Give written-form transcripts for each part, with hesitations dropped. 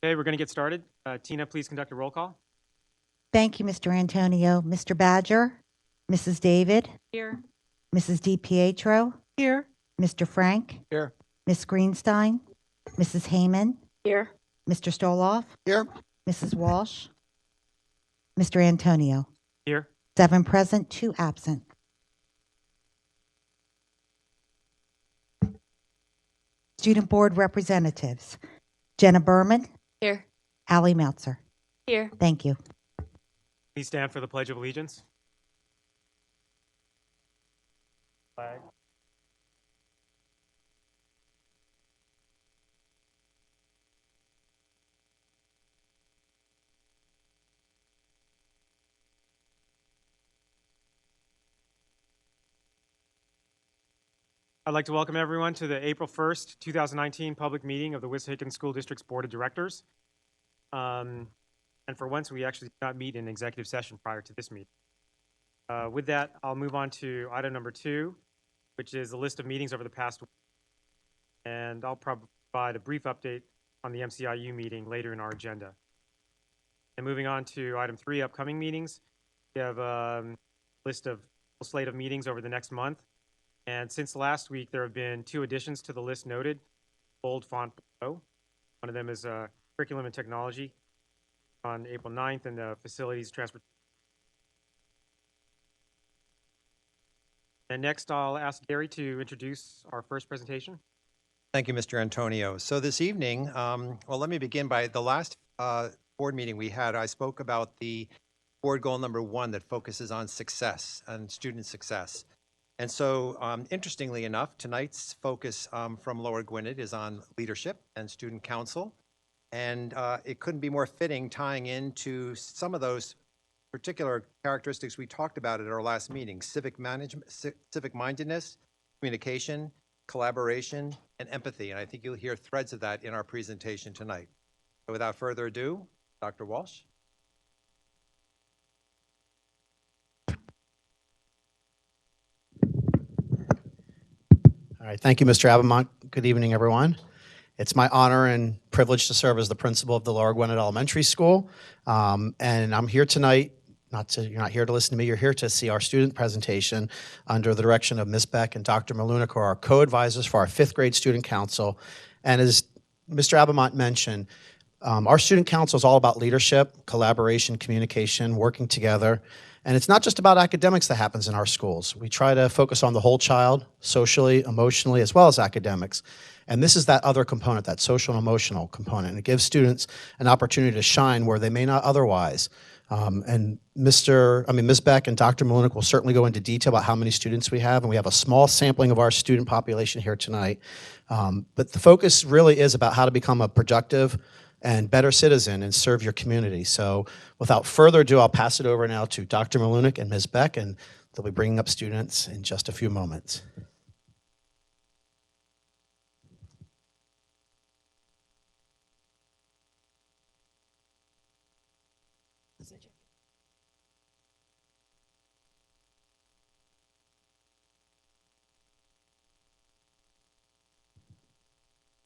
Okay, we're going to get started. Tina, please conduct a roll call. Thank you, Mr. Antonio. Mr. Badger, Mrs. David, Here. Mrs. DiPietro, Here. Mr. Frank, Here. Ms. Greenstein, Mrs. Heyman, Here. Mr. Stoloff, Here. Mrs. Walsh, Mr. Antonio. Here. 7 present, 2 absent. Student Board Representatives, Jenna Berman, Here. Allie Meltzer. Here. Thank you. Please stand for the Pledge of Allegiance. Flag. I'd like to welcome everyone to the April 1st, 2019 public meeting of the Wissahickon School District's Board of Directors. And for once, we actually did not meet in executive session prior to this meeting. With that, I'll move on to item number 2, which is a list of meetings over the past week. And I'll provide a brief update on the MCIU meeting later in our agenda. And moving on to item 3, upcoming meetings. We have a list of full slate of meetings over the next month. And since last week, there have been 2 additions to the list noted, bold font below. One of them is curriculum and technology on April 9th, and the facilities transportation. And next, I'll ask Gary to introduce our first presentation. Thank you, Mr. Antonio. So this evening, well, let me begin by the last board meeting we had. I spoke about the board goal number 1 that focuses on success and student success. And so, interestingly enough, tonight's focus from Lower Gwinnett is on leadership and student council. And it couldn't be more fitting tying into some of those particular characteristics we talked about at our last meeting: civic management, civic mindedness, communication, collaboration, and empathy. And I think you'll hear threads of that in our presentation tonight. So without further ado, Dr. Walsh. All right, thank you, Mr. Abamont. Good evening, everyone. It's my honor and privilege to serve as the principal of the Lower Gwinnett Elementary School. And I'm here tonight, you're not here to listen to me, you're here to see our student presentation under the direction of Ms. Beck and Dr. Malunik, who are our co-advisors for our 5th grade student council. And as Mr. Abamont mentioned, our student council is all about leadership, collaboration, communication, working together. And it's not just about academics that happens in our schools. We try to focus on the whole child, socially, emotionally, as well as academics. And this is that other component, that social and emotional component. And it gives students an opportunity to shine where they may not otherwise. And Ms. Beck and Dr. Malunik will certainly go into detail about how many students we have, and we have a small sampling of our student population here tonight. But the focus really is about how to become a productive and better citizen and serve your community. So without further ado, I'll pass it over now to Dr. Malunik and Ms. Beck, and they'll be bringing up students in just a few moments.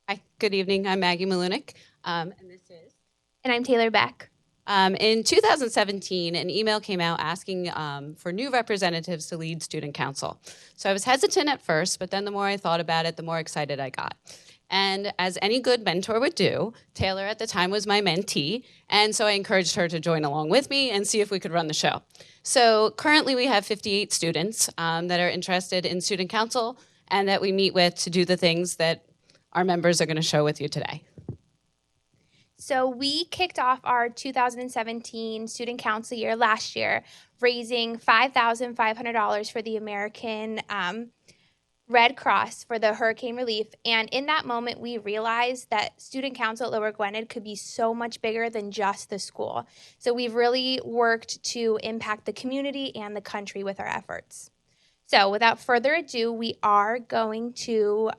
Hi, good evening. I'm Maggie Malunik, and this is. And I'm Taylor Beck. In 2017, an email came out asking for new representatives to lead student council. So I was hesitant at first, but then the more I thought about it, the more excited I got. And as any good mentor would do, Taylor at the time was my mentee, and so I encouraged her to join along with me and see if we could run the show. So currently we have 58 students that are interested in student council and that we meet with to do the things that our members are going to show with you today. So we kicked off our 2017 student council year last year, raising $5,500 for the American Red Cross for the hurricane relief. And in that moment, we realized that student council at Lower Gwinnett could be so much bigger than just the school. So we've really worked to impact the community and the country with our efforts. So without further ado, we are going to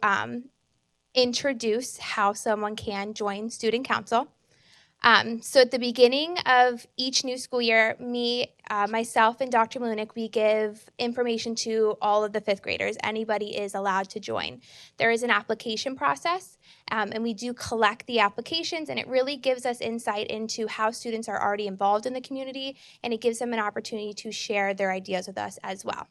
introduce how someone can join student council. So at the beginning of each new school year, myself and Dr. Malunik, we give information to all of the 5th graders. Anybody is allowed to join. There is an application process, And we do collect the applications, and it really gives us insight into how students are already involved in the community, and it gives them an opportunity to share their ideas with us as well.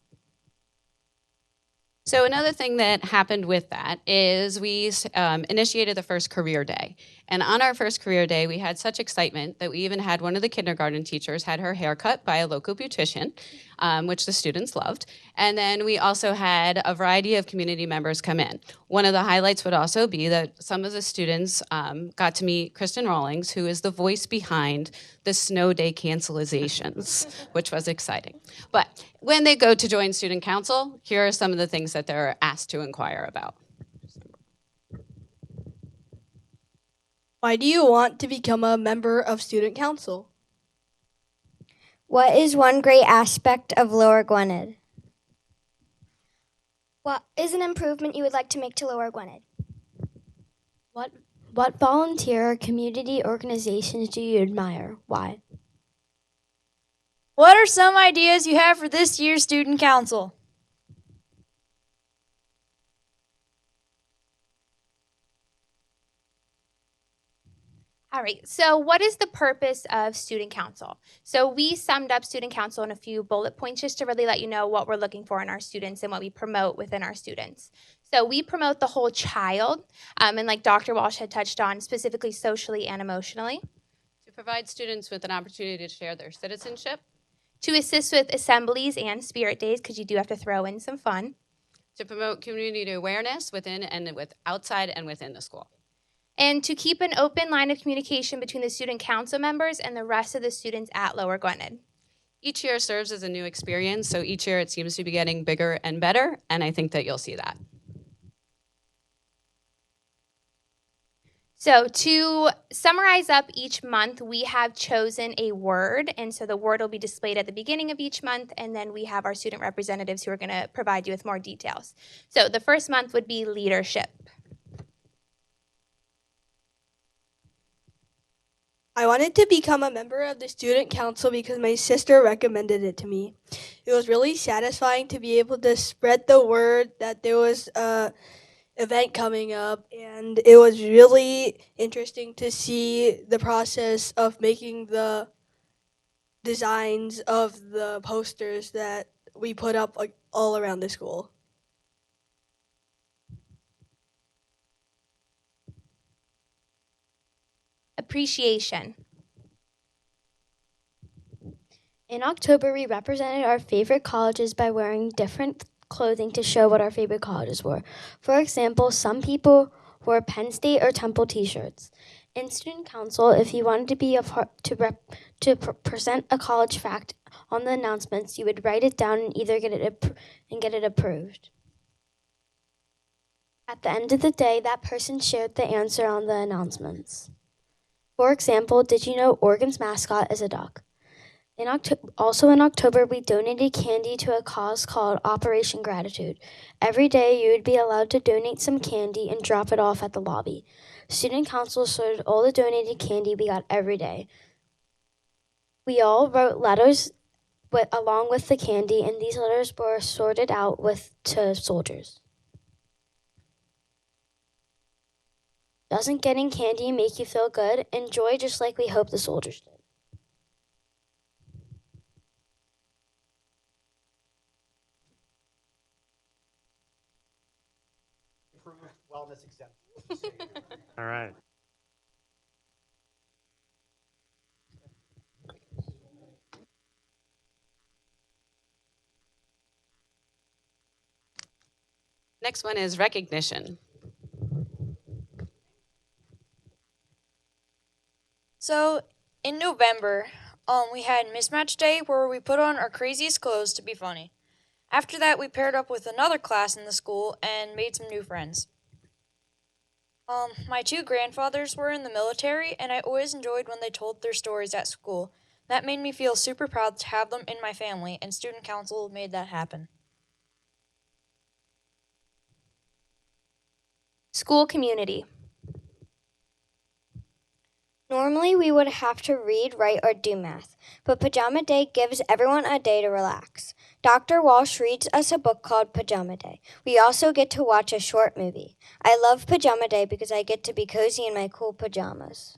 So another thing that happened with that is we initiated the first career day. And on our first career day, we had such excitement that we even had one of the kindergarten teachers had her hair cut by a local beautician, which the students loved. And then we also had a variety of community members come in. One of the highlights would also be that some of the students got to meet Kristen Rawlings, who is the voice behind the snow day cancelizations, which was exciting. But when they go to join student council, here are some of the things that they're asked to inquire about. Why do you want to become a member of student council? What is one great aspect of Lower Gwinnett? What is an improvement you would like to make to Lower Gwinnett? What volunteer or community organizations do you admire? Why? What are some ideas you have for this year's student council? All right, so what is the purpose of student council? So we summed up student council in a few bullet points just to really let you know what we're looking for in our students and what we promote within our students. So we promote the whole child, and like Dr. Walsh had touched on, specifically socially and emotionally. To provide students with an opportunity to share their citizenship. To assist with assemblies and spirit days, because you do have to throw in some fun. To promote community awareness within and outside and within the school. And to keep an open line of communication between the student council members and the rest of the students at Lower Gwinnett. Each year serves as a new experience, so each year it seems to be getting bigger and better, and I think that you'll see that. So to summarize up each month, we have chosen a word, and so the word will be displayed at the beginning of each month, and then we have our student representatives who are going to provide you with more details. So the first month would be leadership. I wanted to become a member of the student council because my sister recommended it to me. It was really satisfying to be able to spread the word that there was a event coming up, and it was really interesting to see the process of making the designs of the posters that we put up all around the school. Appreciation. In October, we represented our favorite colleges by wearing different clothing to show what our favorite colleges were. For example, some people wore Penn State or Temple t-shirts. In student council, if you wanted to be a part to present a college fact on the announcements, you would write it down and either get it approved. At the end of the day, that person shared the answer on the announcements. For example, did you know Oregon's mascot is a duck? Also in October, we donated candy to a cause called Operation Gratitude. Every day, you would be allowed to donate some candy and drop it off at the lobby. Student council sorted all the donated candy we got every day. We all wrote letters along with the candy, and these letters were sorted out to soldiers. Doesn't getting candy make you feel good? Enjoy just like we hope the soldiers did. Wellness exemption. All right. Next one is recognition. So in November, we had Mismatch Day where we put on our craziest clothes to be funny. After that, we paired up with another class in the school and made some new friends. My two grandfathers were in the military, and I always enjoyed when they told their stories at school. That made me feel super proud to have them in my family, and student council made that happen. School community. Normally, we would have to read, write, or do math, but Pajama Day gives everyone a day to relax. Dr. Walsh reads us a book called Pajama Day. We also get to watch a short movie. I love Pajama Day because I get to be cozy in my cool pajamas.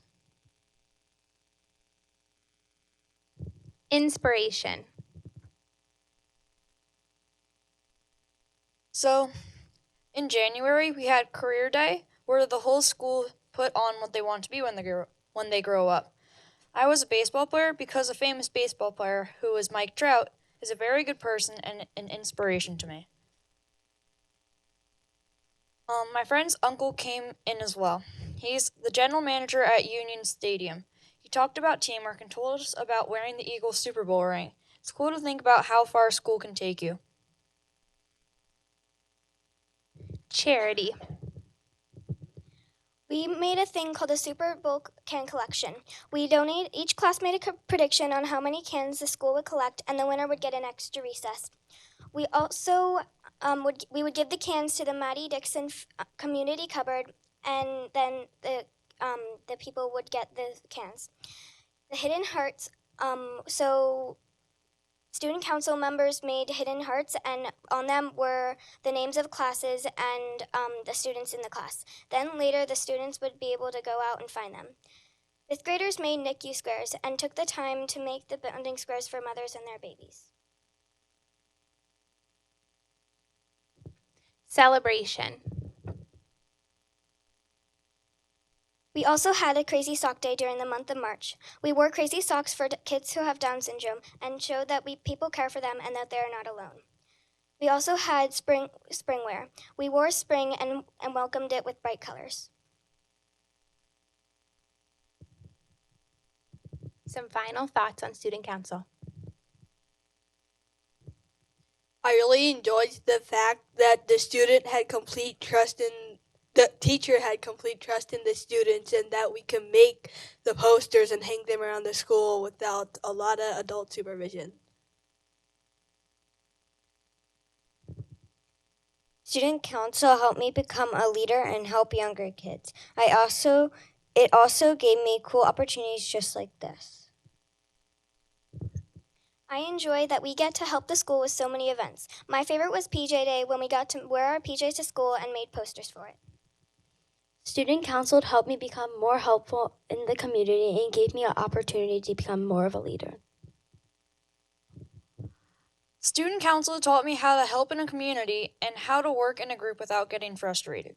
Inspiration. So, in January, we had Career Day, where the whole school put on what they want to be when they grow up. I was a baseball player because a famous baseball player, who is Mike Trout, is a very good person and an inspiration to me. My friend's uncle came in as well. He's the general manager at Union Stadium. He talked about teamwork and told us about wearing the Eagles Super Bowl ring. It's cool to think about how far school can take you. Charity. We made a thing called a Super Bowl can collection. Each class made a prediction on how many cans the school would collect, and the winner would get an extra recess. We also would give the cans to the Maddie Dixon community cupboard, and then the people would get the cans. The hidden hearts. So student council members made hidden hearts, and on them were the names of classes and the students in the class. Then later, the students would be able to go out and find them. Fifth graders made NICU squares and took the time to make the bonding squares for mothers and their babies. Celebration. We also had a crazy sock day during the month of March. We wore crazy socks for kids who have Down syndrome and showed that people care for them and that they are not alone. We also had spring wear. We wore spring and welcomed it with bright colors. Some final thoughts on student council. I really enjoyed the fact that the student had complete trust in the teacher had complete trust in the students, and that we can make the posters and hang them around the school without a lot of adult supervision. Student council helped me become a leader and help younger kids. It also gave me cool opportunities just like this. I enjoy that we get to help the school with so many events. My favorite was PJ Day, when we got to wear our PJs to school and made posters for it. Student council helped me become more helpful in the community and gave me an opportunity to become more of a leader. Student council taught me how to help in a community and how to work in a group without getting frustrated.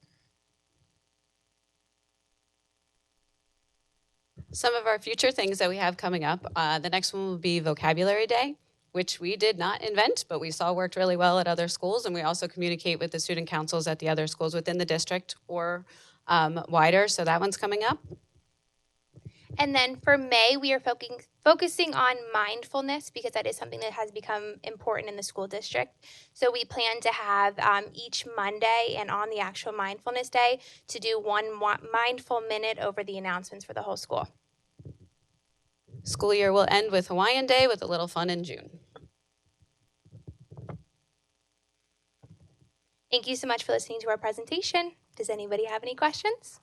Some of our future things that we have coming up, the next one will be Vocabulary Day, which we did not invent, but we saw worked really well at other schools, and we also communicate with the student councils at the other schools within the district or wider, so that one's coming up. And then for May, we are focusing on mindfulness, because that is something that has become important in the school district. So we plan to have each Monday and on the actual mindfulness day to do one mindful minute over the announcements for the whole school. School year will end with Hawaiian Day with a little fun in June. Thank you so much for listening to our presentation. Does anybody have any questions?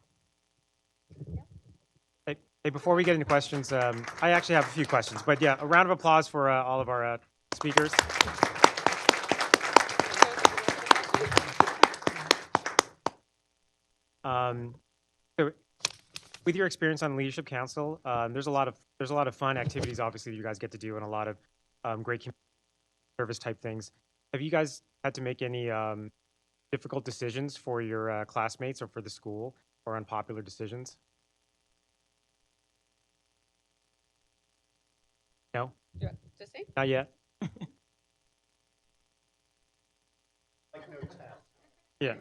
Hey, before we get into questions, I actually have a few questions. But yeah, a round of applause for all of our speakers. So, with your experience on Leadership Council, there's a lot of fun activities, obviously, that you guys get to do, and a lot of great community service type things. Have you guys had to make any difficult decisions for your classmates or for the school, or unpopular decisions? No? Not yet? Yeah.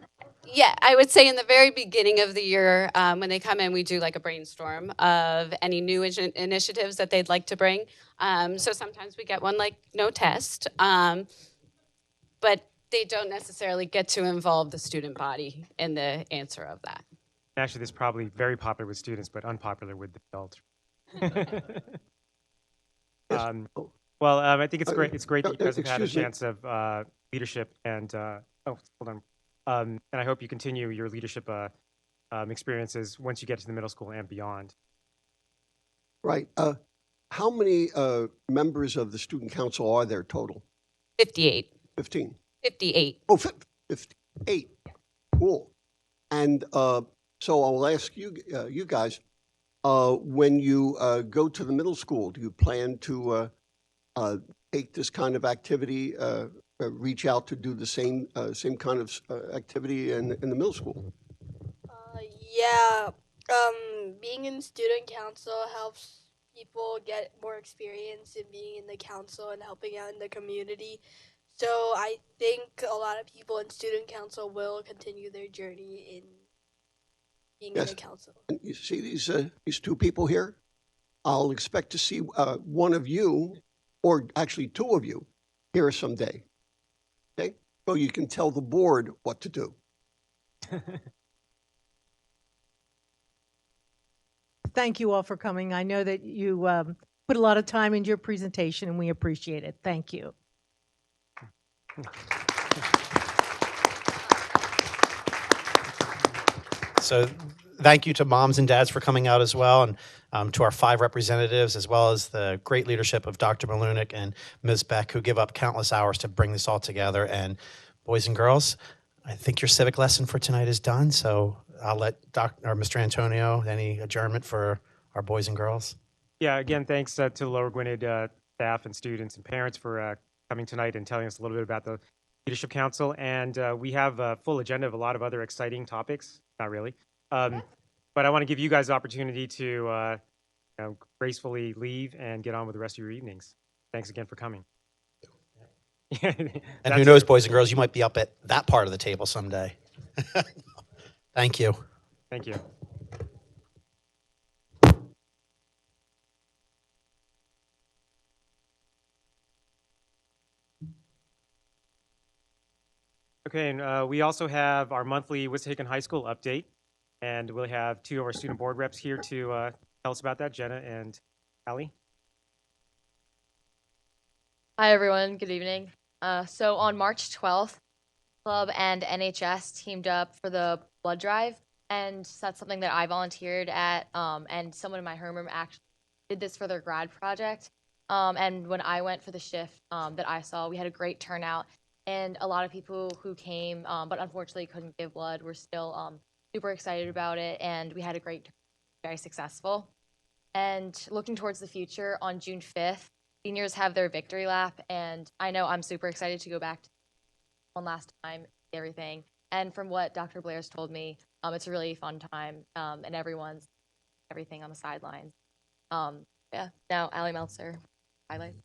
Yeah, I would say in the very beginning of the year, when they come in, we do like a brainstorm of any new initiatives that they'd like to bring. So sometimes we get one like no test, but they don't necessarily get to involve the student body in the answer of that. Actually, this is probably very popular with students, but unpopular with the adults. I think it's great. It's great that you guys have had a chance of leadership and hold on. And I hope you continue your leadership experiences once you get to the middle school and beyond. Right. How many members of the student council are there total? 58. 15. 58. Oh, 58. Cool. And so I'll ask you, you guys, when you go to the middle school, do you plan to take this kind of activity, reach out to do the same kind of activity in the middle school? Yeah. Being in student council helps people get more experience in being in the council and helping out in the community. So I think a lot of people in student council will continue their journey in being in Yes. the council. And you see these two people here? I'll expect to see one of you, or actually two of you, here someday. Okay? So you can tell the board what to do. Thank you all for coming. I know that you put a lot of time into your presentation, and we appreciate it. Thank you. So thank you to moms and dads for coming out as well, and to our 5 representatives, as well as the great leadership of Dr. Malunik and Ms. Beck, who give up countless hours to bring this all together. And boys and girls, I think your civic lesson for tonight is done. So I'll let Mr. Antonio, any adjournment for our boys and girls? Yeah, again, thanks to the Lower Gwinnett staff and students and parents for coming tonight and telling us a little bit about the Leadership Council. And we have a full agenda of a lot of other exciting topics. Not really. But I want to give you guys the opportunity to you know, gracefully leave and get on with the rest of your evenings. Thanks again for coming. And who knows, boys and girls, you might be up at that part of the table someday. Thank you. Thank you. Okay, and we also have our monthly Wissahickon High School update, and we'll have 2 of our student board reps here to tell us about that, Jenna and Allie. Hi, everyone. Good evening. So on March 12th, Club and NHS teamed up for the blood drive, and that's something that I volunteered at, and someone in my homeroom actually did this for their grad project. And when I went for the shift that I saw, we had a great turnout, and a lot of people who came, but unfortunately couldn't give blood, were still super excited about it, and we had a great, very successful. And looking towards the future, on June 5th, seniors have their victory lap, and I know I'm super excited to go back to one last time, everything. And from what Dr. Blair's told me, it's a really fun time, and everyone's everything on the sidelines. Yeah, now Allie Meltzer, highlights.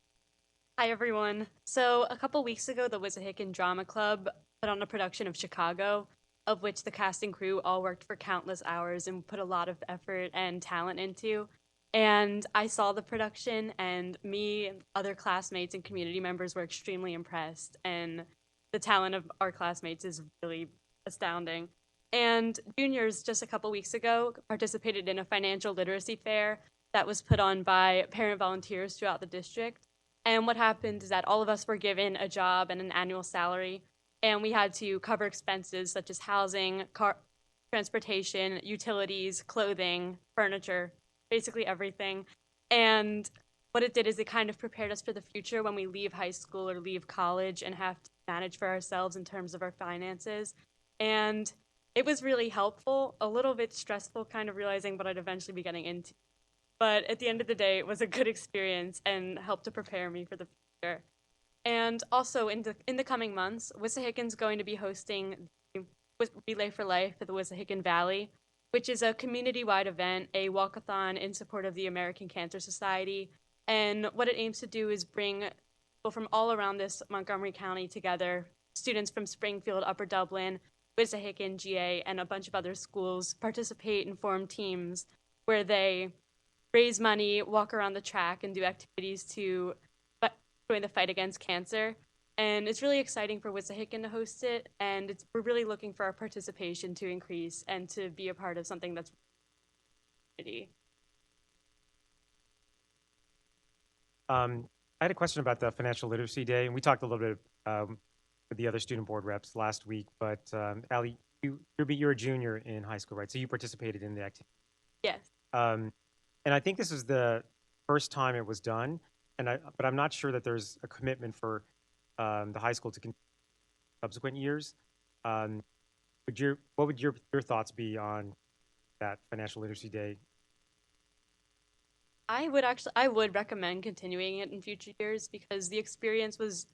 Hi, everyone. So a couple weeks ago, the Wissahickon Drama Club put on a production of Chicago, of which the cast and crew all worked for countless hours and put a lot of effort and talent into. And I saw the production, and me and other classmates and community members were extremely impressed. And the talent of our classmates is really astounding. And juniors, just a couple weeks ago, participated in a financial literacy fair that was put on by parent volunteers throughout the district. And what happened is that all of us were given a job and an annual salary, and we had to cover expenses such as housing, transportation, utilities, clothing, furniture, basically everything. And what it did is it kind of prepared us for the future when we leave high school or leave college and have to manage for ourselves in terms of our finances. And it was really helpful, a little bit stressful, kind of realizing what I'd eventually be getting into. But at the end of the day, it was a good experience and helped to prepare me for the future. And also, in the coming months, Wissahickon going to be hosting Relay for Life at the Wissahickon Valley, which is a community-wide event, a walkathon in support of the American Cancer Society. And what it aims to do is bring people from all around this Montgomery County together, students from Springfield, Upper Dublin, Wissahickon, GA, and a bunch of other schools participate and form teams where they raise money, walk around the track, and do activities to join the fight against cancer. And it's really exciting for Wissahickon to host it, and we're really looking for our participation to increase and to be a part of something that's community. I had a question about the Financial Literacy Day, and we talked a little bit with the other student board reps last week, but Allie, you're a junior in high school, right? So you participated in the activity. Yes. And I think this is the first time it was done, but I'm not sure that there's a commitment for the high school to continue subsequent years. Um, what would your thoughts be on that Financial Literacy Day? I would recommend continuing it in future years because the experience was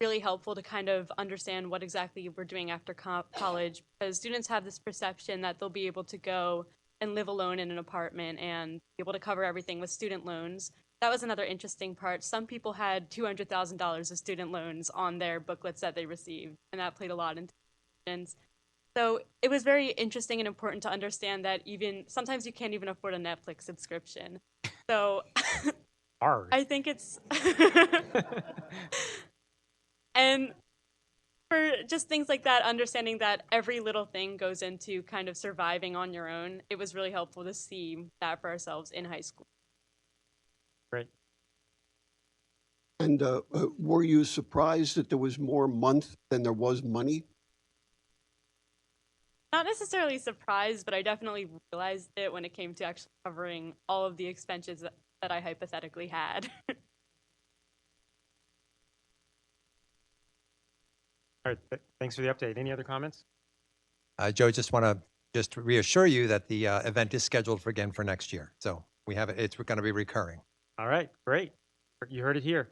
really helpful to kind of understand what exactly we're doing after college, because students have this perception that they'll be able to go and live alone in an apartment and be able to cover everything with student loans. That was another interesting part. Some people had $200,000 of student loans on their booklets that they received, and that played a lot into students. So it was very interesting and important to understand that even sometimes you can't even afford a Netflix subscription. So Hard. I think it's and for just things like that, understanding that every little thing goes into kind of surviving on your own, it was really helpful to see that for ourselves in high school. Great. And were you surprised that there was more month than there was money? Not necessarily surprised, but I definitely realized it when it came to actually covering all of the expenses that I hypothetically had. All right, thanks for the update. Any other comments? Joe, just want to just reassure you that the event is scheduled for again for next year. So we have it, it's going to be recurring. All right, great. You heard it here.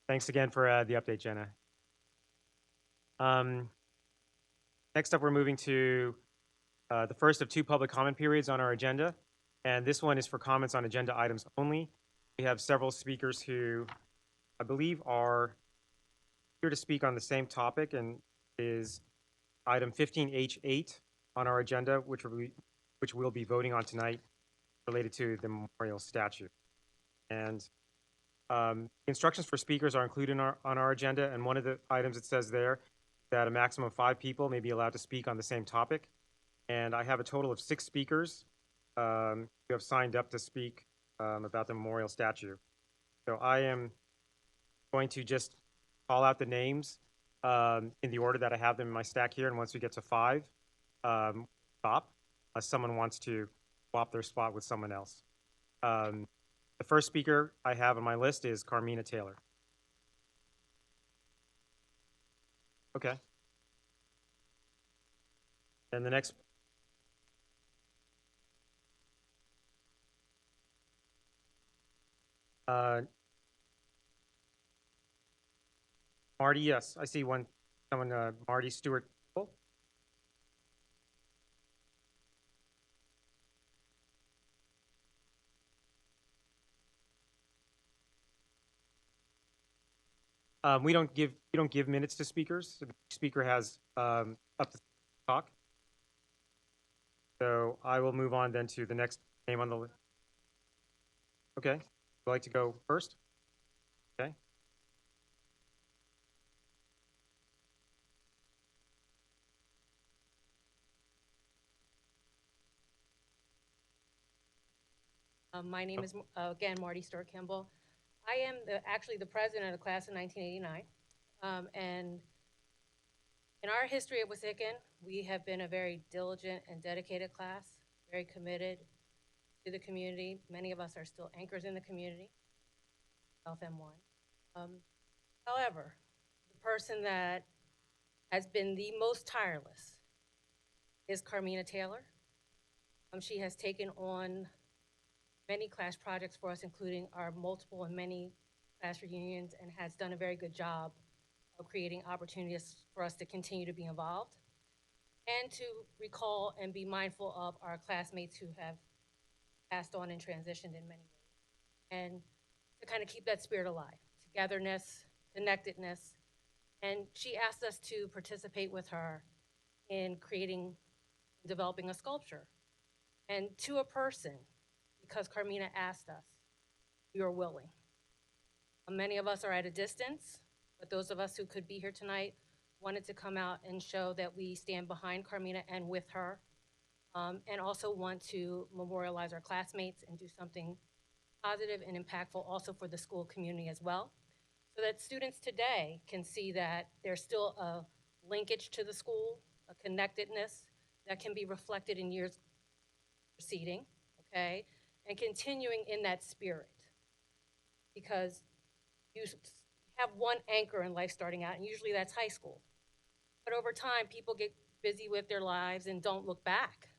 Thanks again for the update, Jenna. Next up, we're moving to the first of two public comment periods on our agenda. And this one is for comments on agenda items only. We have several speakers who I believe are here to speak on the same topic, and is item 15H8 on our agenda, which we'll be voting on tonight, related to the memorial statue. And instructions for speakers are included on our agenda, and one of the items it says there that a maximum of 5 people may be allowed to speak on the same topic. And I have a total of 6 speakers who have signed up to speak about the memorial statue. So I am going to just call out the names in the order that I have them in my stack here, and once we get to 5, stop, unless someone wants to swap their spot with someone else. The first speaker I have on my list is Carmina Taylor. Okay. And the next. Marty, yes, I see someone, Marty Stewart. We don't give minutes to speakers. The speaker has up to talk. So I will move on then to the next name on the list. Okay, would you like to go first? Okay. My name is, again, Marty Stewart Kimball. I am actually the president of the class of 1989. And in our history at Wissahickon, we have been a very diligent and dedicated class, very committed to the community. Many of us are still anchors in the community, South M1. However, the person that has been the most tireless is Carmina Taylor. She has taken on many class projects for us, including our multiple and many class reunions, and has done a very good job of creating opportunities for us to continue to be involved and to recall and be mindful of our classmates who have passed on and transitioned in many ways, and to kind of keep that spirit alive, togetherness, connectedness. And she asked us to participate with her in creating, developing a sculpture. And to a person, because Carmina asked us, we are willing. Many of us are at a distance, but those of us who could be here tonight wanted to come out and show that we stand behind Carmina and with her, and also want to memorialize our classmates and do something positive and impactful also for the school community as well, so that students today can see that there's still a linkage to the school, a connectedness that can be reflected in years proceeding, okay, and continuing in that spirit, because you have one anchor in life starting out, and usually that's high school. But over time, people get busy with their lives and don't look back.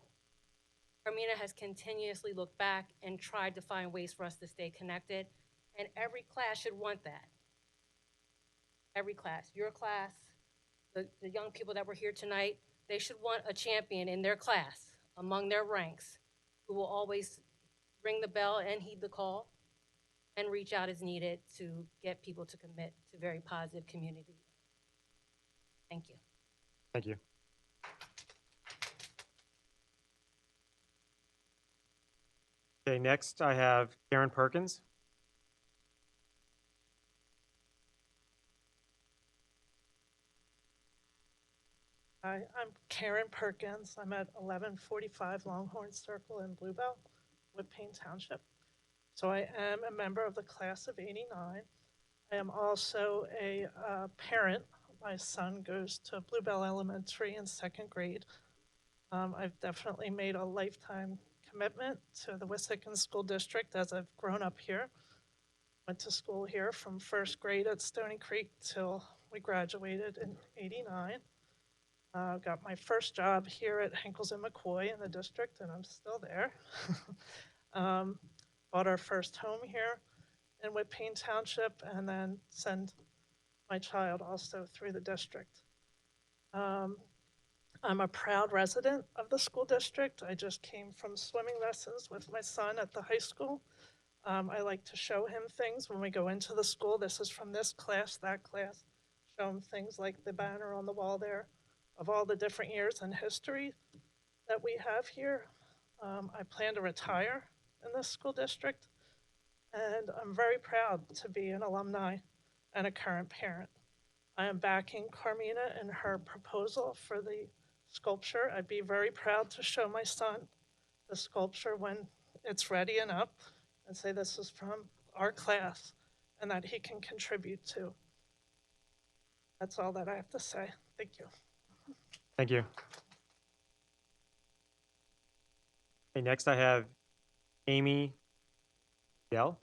Carmina has continuously looked back and tried to find ways for us to stay connected, and every class should want that. Every class, your class, the young people that were here tonight, they should want a champion in their class, among their ranks, who will always ring the bell and heed the call and reach out as needed to get people to commit to very positive community. Thank you. Thank you. Okay, next I have Karen Perkins. Hi, I'm Karen Perkins. I'm at 1145 Longhorn Circle in Bluebell, Woodpayne Township. So I am a member of the class of '89. I am also a parent. My son goes to Bluebell Elementary in second grade. I've definitely made a lifetime commitment to the Wissahickon School District as I've grown up here. Went to school here from first grade at Stony Creek till we graduated in '89. Got my first job here at Henkels and McCoy in the district, and I'm still there. Bought our first home here in Woodpayne Township, and then send my child also through the district. I'm a proud resident of the school district. I just came from swimming lessons with my son at the high school. I like to show him things when we go into the school. This is from this class, that class. Show him things like the banner on the wall there of all the different years in history that we have here. I plan to retire in this school district, and I'm very proud to be an alumni and a current parent. I am backing Carmina in her proposal for the sculpture. I'd be very proud to show my son the sculpture when it's ready and up and say this is from our class and that he can contribute to. That's all that I have to say. Thank you. Thank you. Okay, next I have Amy Dell.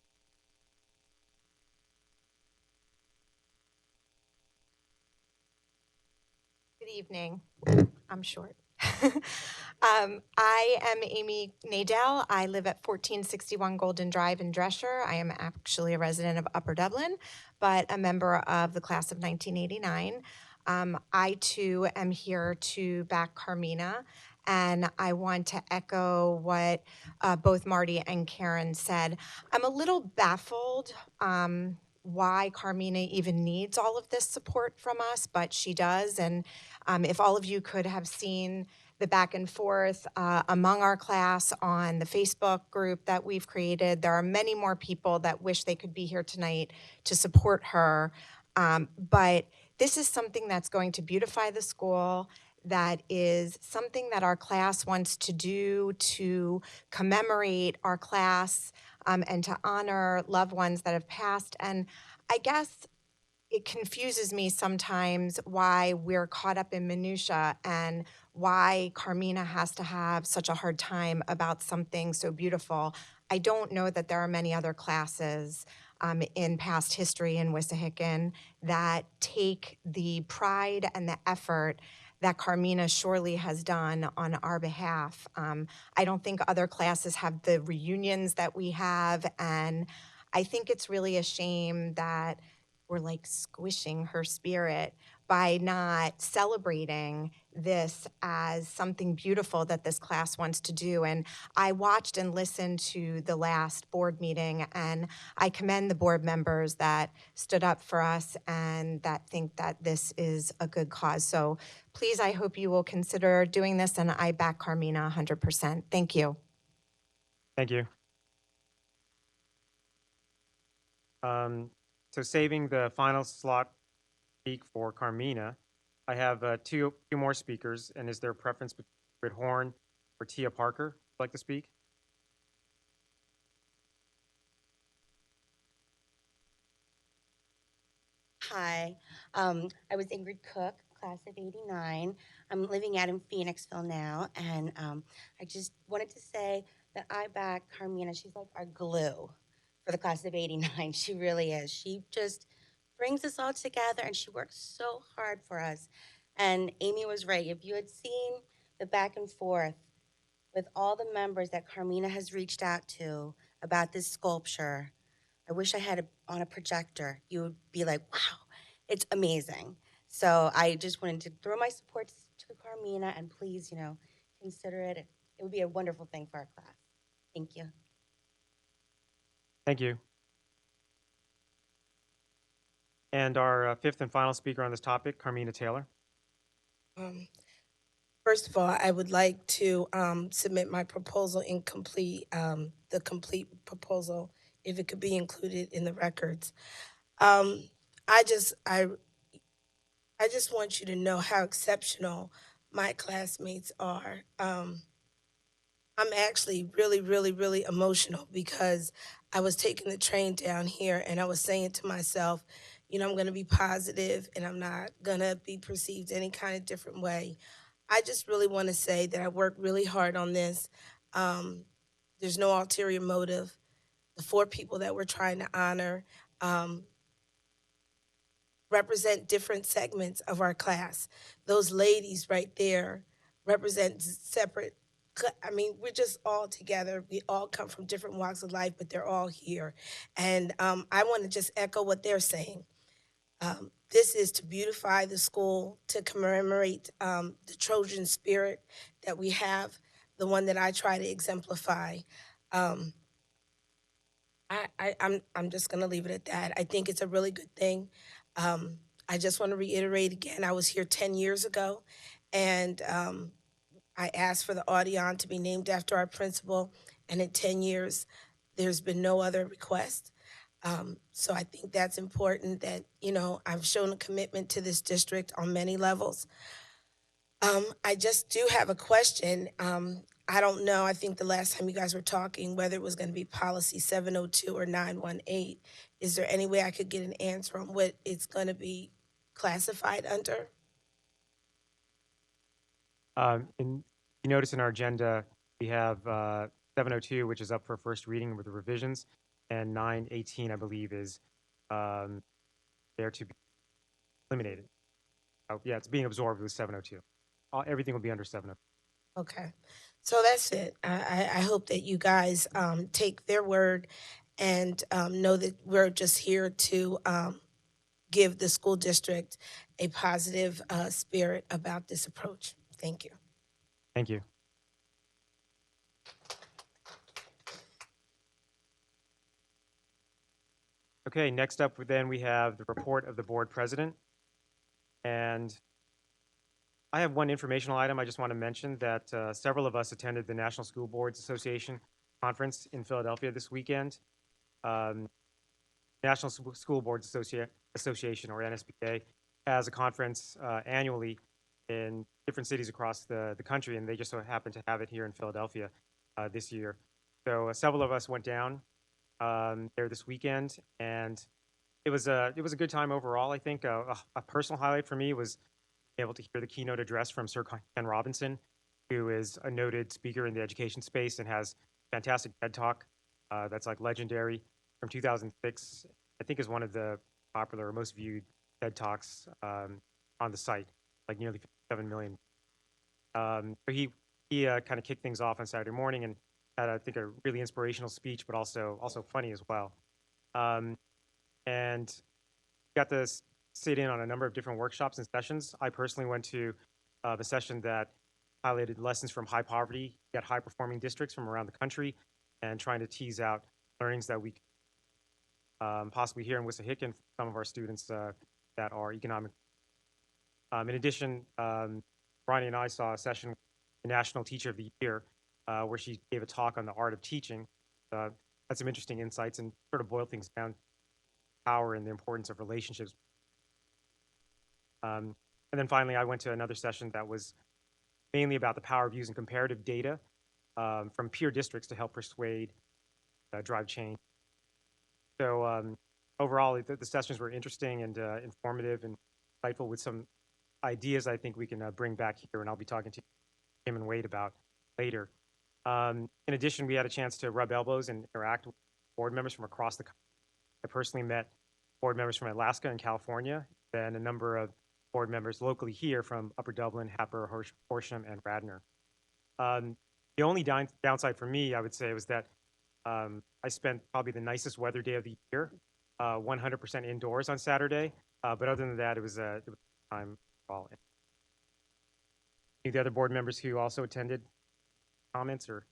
Good evening. I'm short. I am Amy Nadell. I live at 1461 Golden Drive in Dresher. I am actually a resident of Upper Dublin, but a member of the class of 1989. I too am here to back Carmina, and I want to echo what both Marty and Karen said. I'm a little baffled why Carmina even needs all of this support from us, but she does. And if all of you could have seen the back and forth among our class on the Facebook group that we've created, there are many more people that wish they could be here tonight to support her. But this is something that's going to beautify the school, that is something that our class wants to do to commemorate our class and to honor loved ones that have passed. And I guess it confuses me sometimes why we're caught up in minutia and why Carmina has to have such a hard time about something so beautiful. I don't know that there are many other classes in past history in Wissahickon that take the pride and the effort that Carmina surely has done on our behalf. I don't think other classes have the reunions that we have, and I think it's really a shame that we're like squishing her spirit by not celebrating this as something beautiful that this class wants to do. And I watched and listened to the last board meeting, and I commend the board members that stood up for us and that think that this is a good cause. So please, I hope you will consider doing this, and I back Carmina 100%. Thank you. Thank you. So saving the final slot speak for Carmina, I have two more speakers, and is there a preference between Britt Horn or Tia Parker would like to speak? Hi, I was Ingrid Cook, class of '89. I'm living out in Phoenixville now, and I just wanted to say that I back Carmina. She's like our glue for the class of '89. She really is. She just brings us all together, and she works so hard for us. And Amy was right. If you had seen the back and forth with all the members that Carmina has reached out to about this sculpture, I wish I had it on a projector. You would be like, wow, it's amazing. So I just wanted to throw my support to Carmina, and please, consider it. It would be a wonderful thing for our class. Thank you. Thank you. And our fifth and final speaker on this topic, Carmina Taylor. First of all, I would like to submit my proposal incomplete, the complete proposal, if it could be included in the records. I just want you to know how exceptional my classmates are. I'm actually really, really, really emotional because I was taking the train down here and I was saying to myself, I'm going to be positive and I'm not going to be perceived any kind of different way. I just really want to say that I worked really hard on this. There's no ulterior motive. The 4 people that we're trying to honor represent different segments of our class. Those ladies right there represent separate. I mean, we're just all together. We all come from different walks of life, but they're all here. And I want to just echo what they're saying. This is to beautify the school, to commemorate the Trojan spirit that we have, the one that I try to exemplify. I'm just going to leave it at that. I think it's a really good thing. I just want to reiterate again, I was here 10 years ago, and I asked for the Audion to be named after our principal, and in 10 years, there's been no other request. So I think that's important that, I've shown a commitment to this district on many levels. I just do have a question. I don't know, I think the last time you guys were talking, whether it was going to be policy 702 or 918, is there any way I could get an answer on what it's going to be classified under? You notice in our agenda, we have 702, which is up for first reading with the revisions, and 918, I believe, is there to be eliminated. Oh, yeah, it's being absorbed with 702. Everything will be under 702. Okay, so that's it. I hope that you guys take their word and know that we're just here to give the school district a positive spirit about this approach. Thank you. Thank you. Okay, next up then we have the report of the board president. And I have one informational item I just want to mention that several of us attended the National School Boards Association conference in Philadelphia this weekend. National School Boards Association, or NSBA, has a conference annually in different cities across the country, and they just so happen to have it here in Philadelphia this year. So several of us went down there this weekend, and it was a good time overall. I think a personal highlight for me was able to hear the keynote address from Sir Ken Robinson, who is a noted speaker in the education space and has fantastic TED Talk that's like legendary from 2006. I think is one of the popular or most viewed TED Talks on the site, like nearly 57 million. So he kind of kicked things off on Saturday morning and had, I think, a really inspirational speech, but also funny as well. And got to sit in on a number of different workshops and sessions. I personally went to the session that highlighted lessons from high poverty, yet high performing districts from around the country, and trying to tease out learnings that we could possibly hear in Wissahickon from some of our students that are economic. In addition, Bronny and I saw a session with the National Teacher of the Year where she gave a talk on the art of teaching. Had some interesting insights and sort of boiled things down to power and the importance of relationships. And then finally, I went to another session that was mainly about the power of using comparative data from peer districts to help persuade, drive change. So overall, the sessions were interesting and informative, and insightful with some ideas I think we can bring back here, and I'll be talking to Kim and Wade about later. In addition, we had a chance to rub elbows and interact with board members from across the country. I personally met board members from Alaska and California, and a number of board members locally here from Upper Dublin, Happer, Horsham, and Radnor. The only downside for me, I would say, was that I spent probably the nicest weather day of the year, 100% indoors on Saturday. But other than that, it was time for all. Any of the other board members who also attended, comments or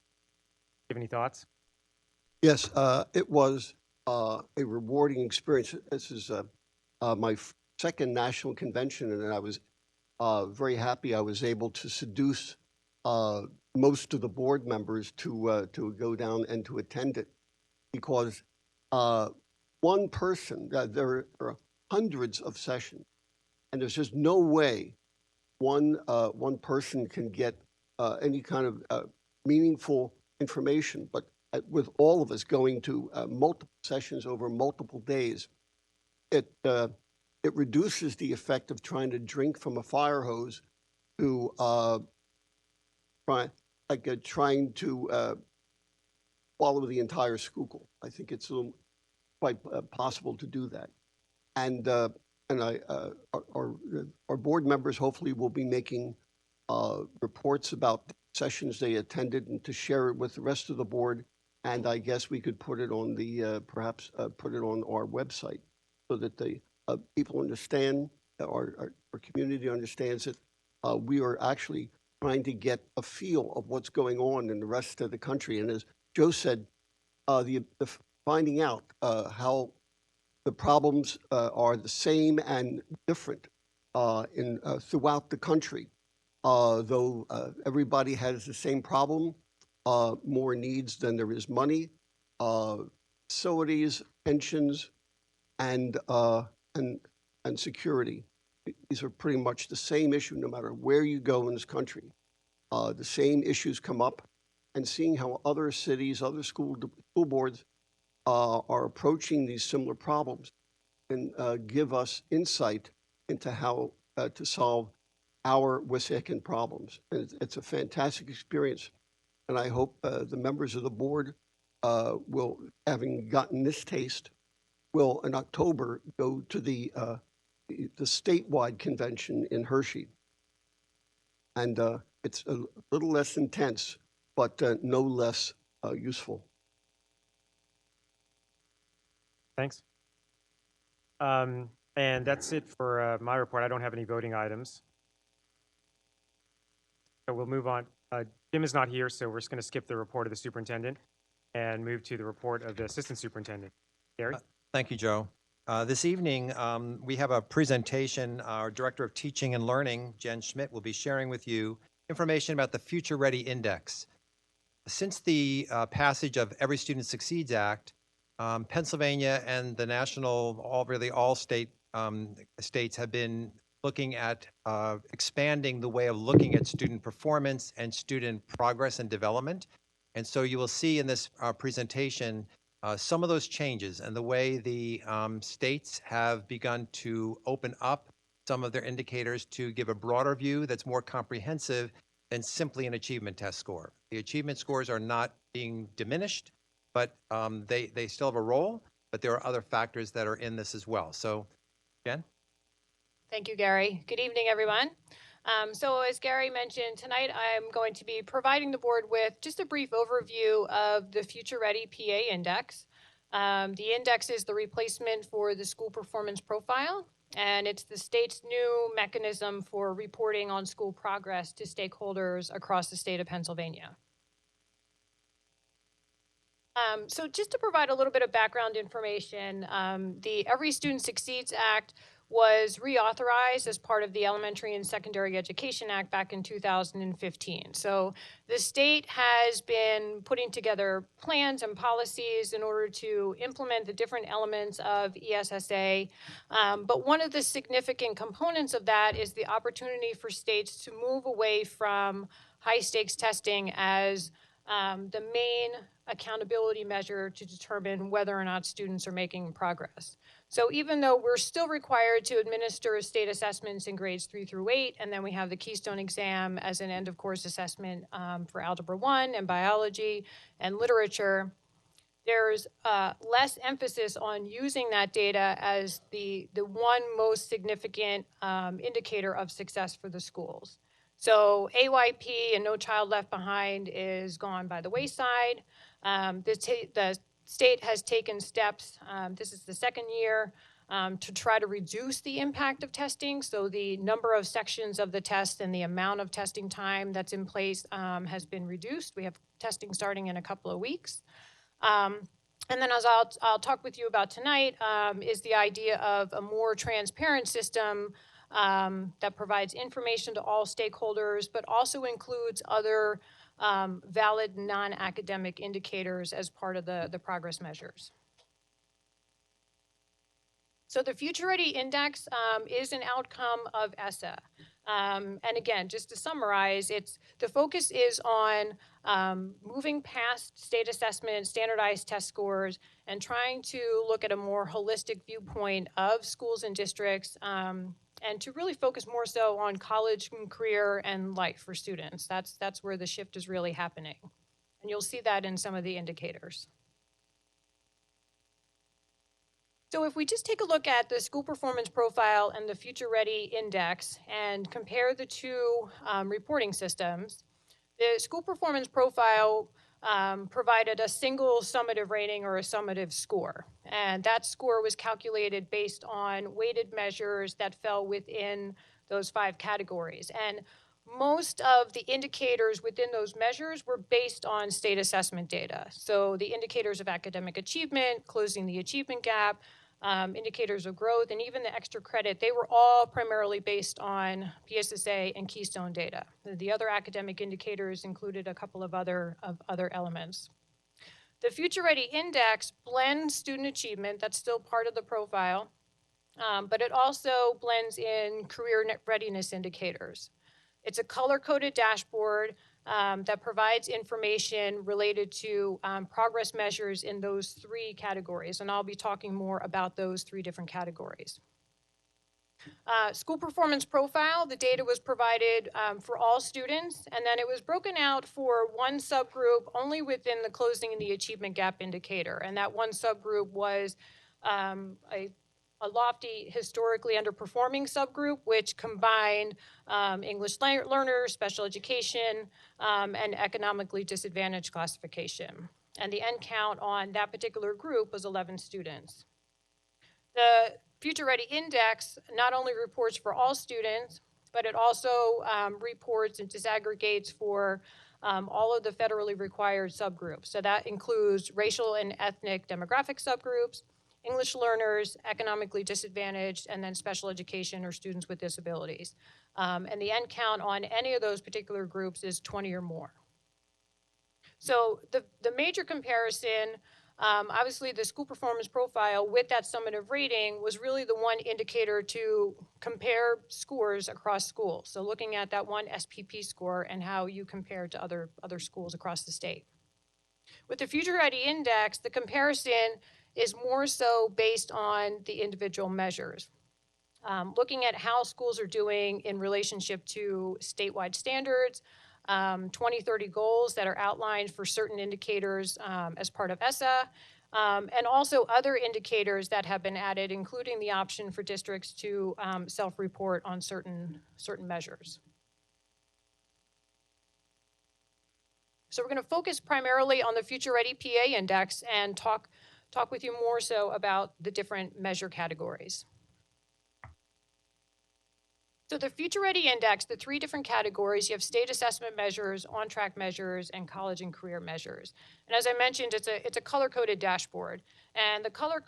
give any thoughts? Yes, it was a rewarding experience. This is my second national convention, and I was very happy I was able to seduce most of the board members to go down and to attend it, because one person, there are hundreds of sessions, and there's just no way one person can get any kind of meaningful information. But with all of us going to multiple sessions over multiple days, it reduces the effect of trying to drink from a fire hose to trying to follow the entire school. I think it's quite possible to do that. And our board members hopefully will be making reports about the sessions they attended and to share it with the rest of the board. And I guess we could put it on perhaps put it on our website so that the people understand, our community understands it. We are actually trying to get a feel of what's going on in the rest of the country. And as Joe said, the finding out how the problems are the same and different throughout the country. Though everybody has the same problem, more needs than there is money, facilities, pensions, and security. These are pretty much the same issue no matter where you go in this country. The same issues come up, and seeing how other cities, other school boards are approaching these similar problems and give us insight into how to solve our Wissahickon problems. And it's a fantastic experience. And I hope the members of the board will, having gotten this taste, will in October go to the statewide convention in Hershey. And it's a little less intense, but no less useful. Thanks. And that's it for my report. I don't have any voting items. So we'll move on. Jim is not here, so we're just going to skip the report of the superintendent and move to the report of the assistant superintendent. Gary? Thank you, Joe. This evening, we have a presentation. Our Director of Teaching and Learning, Jen Schmidt, will be sharing with you information about the Future Ready Index. Since the passage of Every Student Succeeds Act, Pennsylvania and the national, all states have been looking at expanding the way of looking at student performance and student progress and development. And so you will see in this presentation some of those changes and the way the states have begun to open up some of their indicators to give a broader view that's more comprehensive than simply an achievement test score. The achievement scores are not being diminished, but they still have a role, but there are other factors that are in this as well. So, Jen? Thank you, Gary. Good evening, everyone. So as Gary mentioned, tonight I'm going to be providing the board with just a brief overview of the Future Ready PA Index. The index is the replacement for the school performance profile, and it's the state's new mechanism for reporting on school progress to stakeholders across the state of Pennsylvania. So just to provide a little bit of background information, the Every Student Succeeds Act was reauthorized as part of the Elementary and Secondary Education Act back in 2015. So the state has been putting together plans and policies in order to implement the different elements of ESSA. But one of the significant components of that is the opportunity for states to move away from high stakes testing as the main accountability measure to determine whether or not students are making progress. So even though we're still required to administer state assessments in grades 3 through 8, and then we have the Keystone exam as an end of course assessment for Algebra 1 and biology and literature, there's less emphasis on using that data as the one most significant indicator of success for the schools. So AYP and No Child Left Behind is gone by the wayside. The state has taken steps, this is the second year, to try to reduce the impact of testing. So the number of sections of the test and the amount of testing time that's in place has been reduced. We have testing starting in a couple of weeks. And then as I'll talk with you about tonight is the idea of a more transparent system that provides information to all stakeholders, but also includes other valid non-academic indicators as part of the progress measures. So the Future Ready Index is an outcome of ESSA. And again, just to summarize, the focus is on moving past state assessment, standardized test scores, and trying to look at a more holistic viewpoint of schools and districts, and to really focus more so on college and career and life for students. That's where the shift is really happening. And you'll see that in some of the indicators. So if we just take a look at the school performance profile and the Future Ready Index and compare the two reporting systems, the school performance profile provided a single summative rating or a summative score. And that score was calculated based on weighted measures that fell within those 5 categories. And most of the indicators within those measures were based on state assessment data. So the indicators of academic achievement, closing the achievement gap, indicators of growth, and even the extra credit, they were all primarily based on PSSA and Keystone data. The other academic indicators included a couple of other elements. The Future Ready Index blends student achievement, that's still part of the profile, but it also blends in career readiness indicators. It's a color-coded dashboard that provides information related to progress measures in those 3 categories, and I'll be talking more about those 3 different categories. School performance profile, the data was provided for all students, and then it was broken out for one subgroup only within the closing and the achievement gap indicator, and that one subgroup was a lofty, historically underperforming subgroup, which combined English learners, special education, and economically disadvantaged classification. And the end count on that particular group was 11 students. The Future Ready Index not only reports for all students, but it also reports and disaggregates for all of the federally required subgroups. So that includes racial and ethnic demographic subgroups, English learners, economically disadvantaged, and then special education or students with disabilities. And the end count on any of those particular groups is 20 or more. So the major comparison, obviously the school performance profile with that summative rating was really the one indicator to compare scores across schools. So looking at that one SPP score and how you compare to other schools across the state. With the Future Ready Index, the comparison is more so based on the individual measures. Looking at how schools are doing in relationship to statewide standards, 2030 goals that are outlined for certain indicators as part of ESSA, and also other indicators that have been added, including the option for districts to self-report on certain measures. So we're going to focus primarily on the Future Ready PA Index and talk with you more so about the different measure categories. So the Future Ready Index, the 3 different categories, you have state assessment measures, OnTrack measures, and college and career measures. And as I mentioned, it's a color-coded dashboard. And the color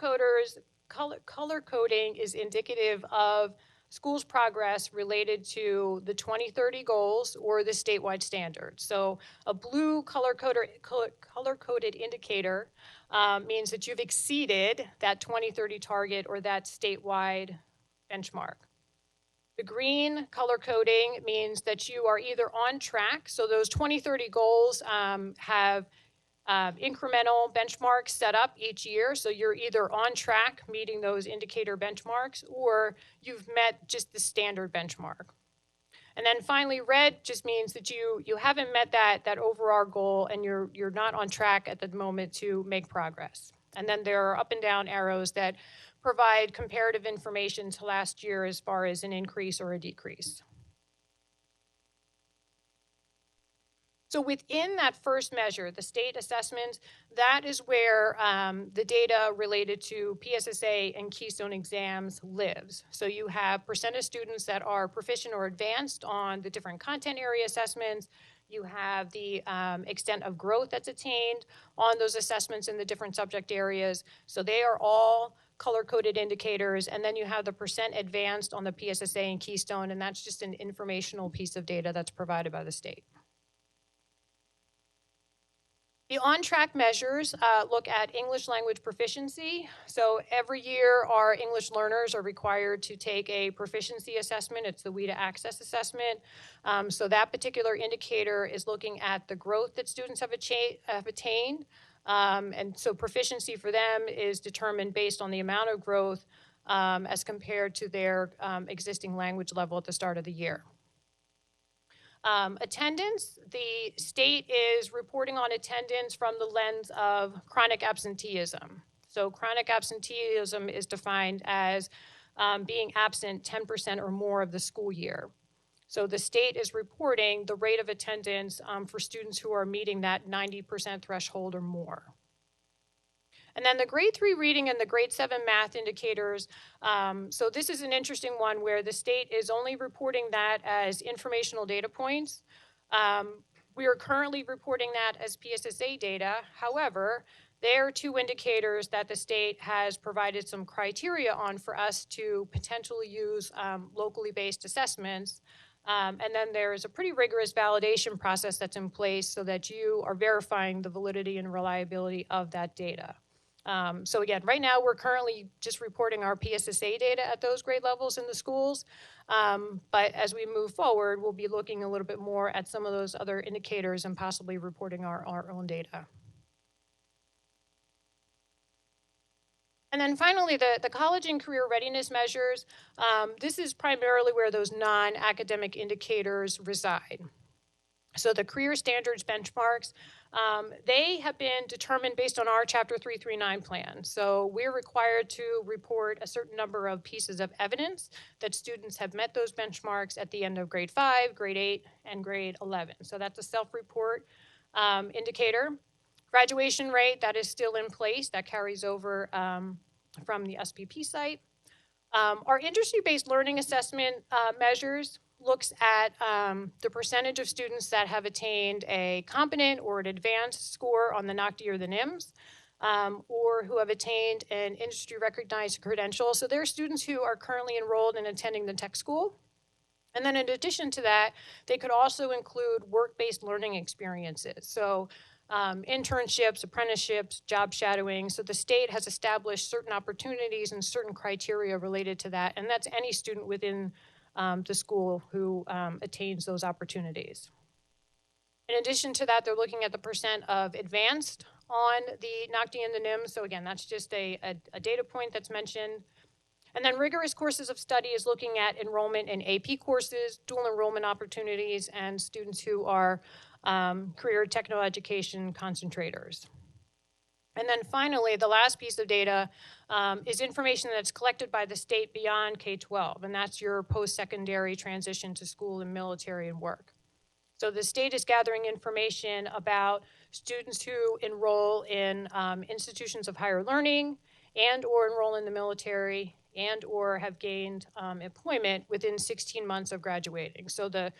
coding is indicative of schools' progress related to the 2030 goals or the statewide standards. So a blue color-coded indicator means that you've exceeded that 2030 target or that statewide benchmark. The green color coding means that you are either on track, so those 2030 goals have incremental benchmarks set up each year. So you're either on track meeting those indicator benchmarks, or you've met just the standard benchmark. And then finally, red just means that you haven't met that overall goal, and you're not on track at the moment to make progress. And then there are up and down arrows that provide comparative information to last year as far as an increase or a decrease. So within that first measure, the state assessment, that is where the data related to PSSA and Keystone exams lives. So you have percent of students that are proficient or advanced on the different content area assessments. You have the extent of growth that's attained on those assessments in the different subject areas. So they are all color-coded indicators. And then you have the percent advanced on the PSSA and Keystone, and that's just an informational piece of data that's provided by the state. The OnTrack measures look at English language proficiency. So every year, our English learners are required to take a proficiency assessment. It's the WIDA Access assessment. So that particular indicator is looking at the growth that students have attained. And so proficiency for them is determined based on the amount of growth as compared to their existing language level at the start of the year. Attendance, the state is reporting on attendance from the lens of chronic absenteeism. So chronic absenteeism is defined as being absent 10% or more of the school year. So the state is reporting the rate of attendance for students who are meeting that 90% threshold or more. And then the grade 3 reading and the grade 7 math indicators. So this is an interesting one where the state is only reporting that as informational data points. We are currently reporting that as PSSA data. However, there are two indicators that the state has provided some criteria on for us to potentially use locally based assessments. And then there is a pretty rigorous validation process that's in place so that you are verifying the validity and reliability of that data. So again, right now we're currently just reporting our PSSA data at those grade levels in the schools. But as we move forward, we'll be looking a little bit more at some of those other indicators and possibly reporting our own data. And then finally, the college and career readiness measures. This is primarily where those non-academic indicators reside. So the career standards benchmarks, they have been determined based on our Chapter 339 plan. So we're required to report a certain number of pieces of evidence that students have met those benchmarks at the end of grade 5, grade 8, and grade 11. So that's a self-report indicator. Graduation rate, that is still in place. That carries over from the SPP site. Our industry-based learning assessment measures looks at the percentage of students that have attained a competent or an advanced score on the NOCTI or the NIMS, or who have attained an industry-recognized credential. So there are students who are currently enrolled in attending the tech school. And then in addition to that, they could also include work-based learning experiences. So internships, apprenticeships, job shadowing. So the state has established certain opportunities and certain criteria related to that. And that's any student within the school who attains those opportunities. In addition to that, they're looking at the percent of advanced on the NOCTI and the NIMS. So again, that's just a data point that's mentioned. And then rigorous courses of study is looking at enrollment in AP courses, dual enrollment opportunities, and students who are career technical education concentrators. And then finally, the last piece of data is information that's collected by the state beyond K-12, and that's your post-secondary transition to school and military and work. So the state is gathering information about students who enroll in institutions of higher learning and or enroll in the military and or have gained employment within 16 months of graduating. So the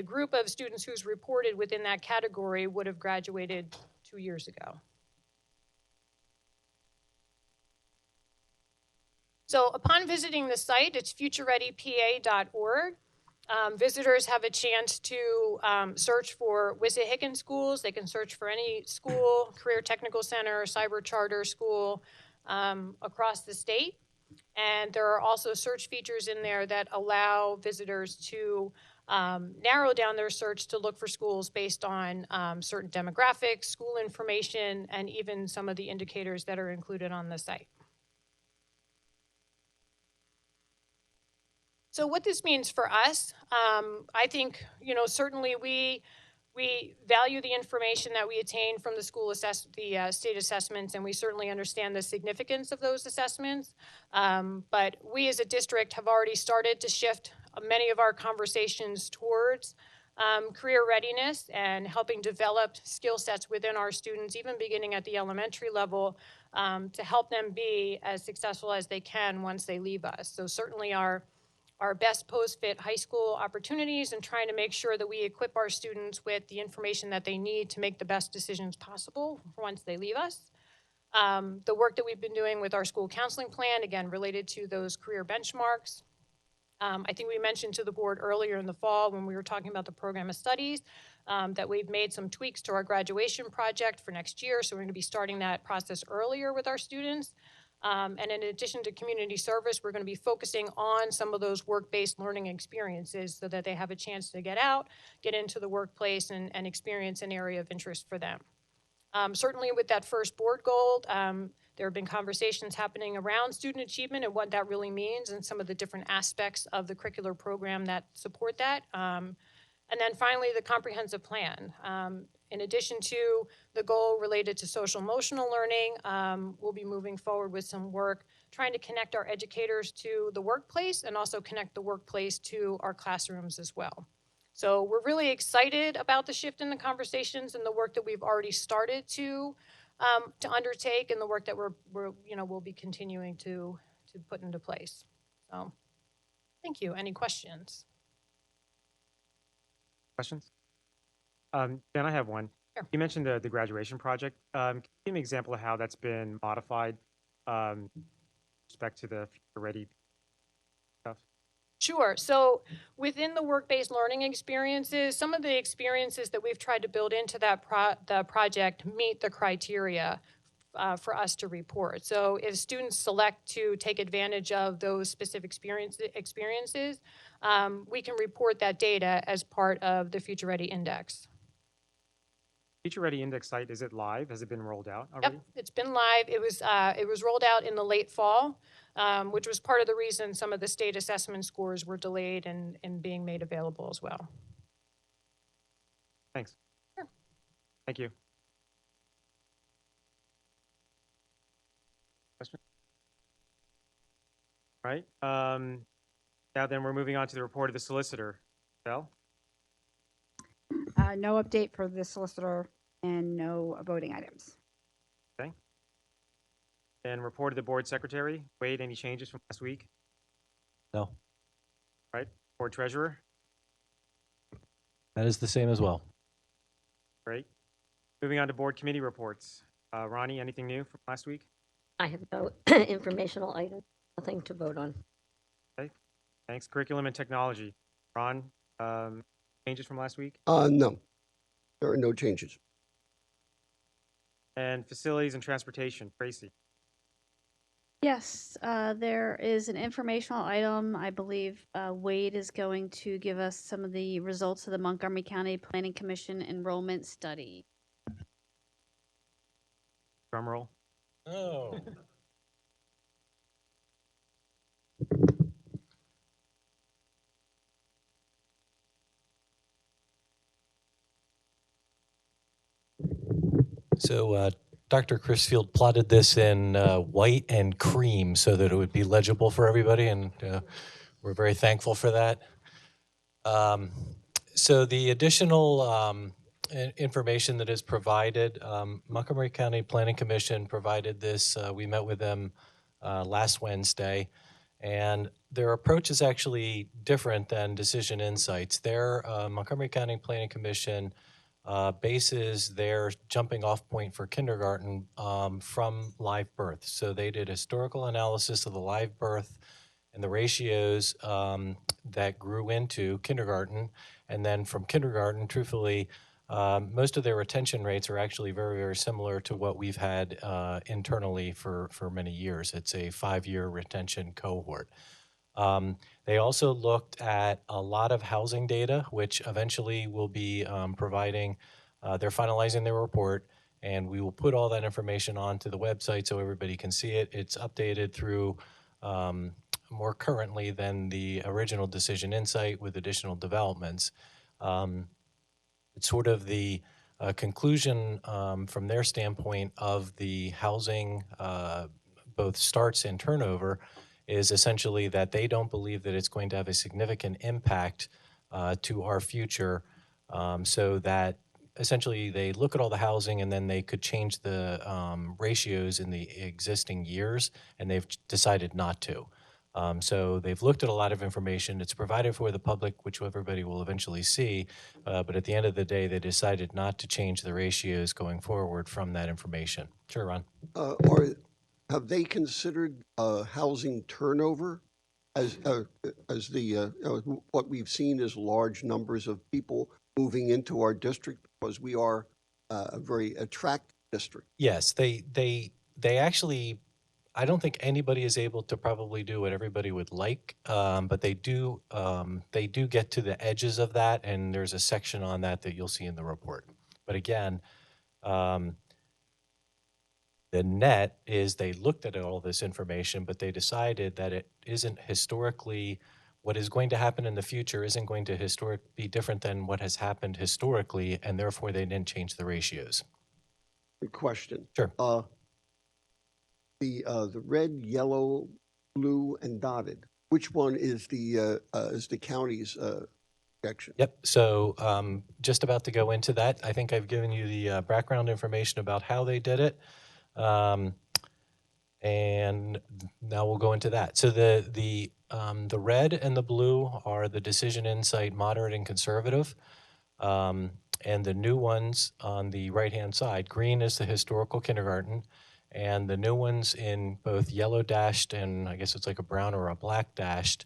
group of students who's reported within that category would have graduated 2 years ago. So upon visiting the site, it's FutureReadyPA.org. Visitors have a chance to search for Wissahickon schools. They can search for any school, career technical center, cyber charter school across the state. And there are also search features in there that allow visitors to narrow down their search to look for schools based on certain demographics, school information, and even some of the indicators that are included on the site. So what this means for us, I think, certainly we value the information that we attain from the state assessments, and we certainly understand the significance of those assessments. But we as a district have already started to shift many of our conversations towards career readiness and helping develop skill sets within our students, even beginning at the elementary level, to help them be as successful as they can once they leave us. So certainly our best post-fit high school opportunities and trying to make sure that we equip our students with the information that they need to make the best decisions possible once they leave us. The work that we've been doing with our school counseling plan, again, related to those career benchmarks. I think we mentioned to the board earlier in the fall when we were talking about the program of studies that we've made some tweaks to our graduation project for next year. So we're going to be starting that process earlier with our students. And in addition to community service, we're going to be focusing on some of those work-based learning experiences so that they have a chance to get out, get into the workplace, and experience an area of interest for them. Certainly with that first board goal, there have been conversations happening around student achievement and what that really means and some of the different aspects of the curricular program that support that. And then finally, the comprehensive plan. In addition to the goal related to social emotional learning, we'll be moving forward with some work trying to connect our educators to the workplace and also connect the workplace to our classrooms as well. So we're really excited about the shift in the conversations and the work that we've already started to undertake and the work that we'll be continuing to put into place. So thank you. Any questions? Questions? Ben, I have one. Sure. You mentioned the graduation project. Can you give me an example of how that's been modified with respect to the Future Ready stuff? Sure. So within the work-based learning experiences, some of the experiences that we've tried to build into that the project meet the criteria for us to report. So if students select to take advantage of those specific experiences, we can report that data as part of the Future Ready Index. Future Ready Index site, is it live? Has it been rolled out already? Yep, it's been live. It was rolled out in the late fall, which was part of the reason some of the state assessment scores were delayed and being made available as well. Thanks. Sure. Thank you. Question? All right. Now then we're moving on to the report of the solicitor. Bell? No update for the solicitor and no voting items. Okay. And report of the board secretary. Wade, any changes from last week? No. All right. Board treasurer? That is the same as well. Great. Moving on to board committee reports. Ronnie, anything new from last week? I have no informational items, nothing to vote on. Okay. Thanks. Curriculum and technology. Ron, changes from last week? No, there are no changes. And facilities and transportation. Tracy? Yes, there is an informational item. I believe Wade is going to give us some of the results of the Montgomery County Planning Commission enrollment study. Drum roll. Oh. So Dr. Crisfield plotted this in white and cream so that it would be legible for everybody, and we're very thankful for that. So the additional information that is provided, Montgomery County Planning Commission provided this. We met with them last Wednesday, and their approach is actually different than Decision Insights. Their Montgomery County Planning Commission bases their jumping off point for kindergarten from live birth. So they did historical analysis of the live birth and the ratios that grew into kindergarten. And then from kindergarten, truthfully, most of their retention rates are actually very, very similar to what we've had internally for many years. It's a 5-year retention cohort. They also looked at a lot of housing data, which eventually will be providing, they're finalizing their report, and we will put all that information onto the website so everybody can see it. It's updated through more currently than the original Decision Insight with additional developments. It's sort of the conclusion from their standpoint of the housing, both starts and turnover, is essentially that they don't believe that it's going to have a significant impact to our future, so that essentially they look at all the housing and then they could change the ratios in the existing years, and they've decided not to. So they've looked at a lot of information. It's provided for the public, which everybody will eventually see. But at the end of the day, they decided not to change the ratios going forward from that information. Sure, Ron. Have they considered housing turnover as what we've seen as large numbers of people moving into our district because we are a very attractive district? Yes, they actually, I don't think anybody is able to probably do what everybody would like, but they do get to the edges of that, and there's a section on that you'll see in the report. But again, the net is they looked at all this information, but they decided that it isn't historically, what is going to happen in the future isn't going to be different than what has happened historically, and therefore they didn't change the ratios. Good question. Sure. The red, yellow, blue, and dotted. Which one is the county's projection? Yep. So just about to go into that. I think I've given you the background information about how they did it, and now we'll go into that. So the red and the blue are the Decision Insight moderate and conservative. And the new ones on the right-hand side, green is the historical kindergarten, and the new ones in both yellow dashed and I guess it's like a brown or a black dashed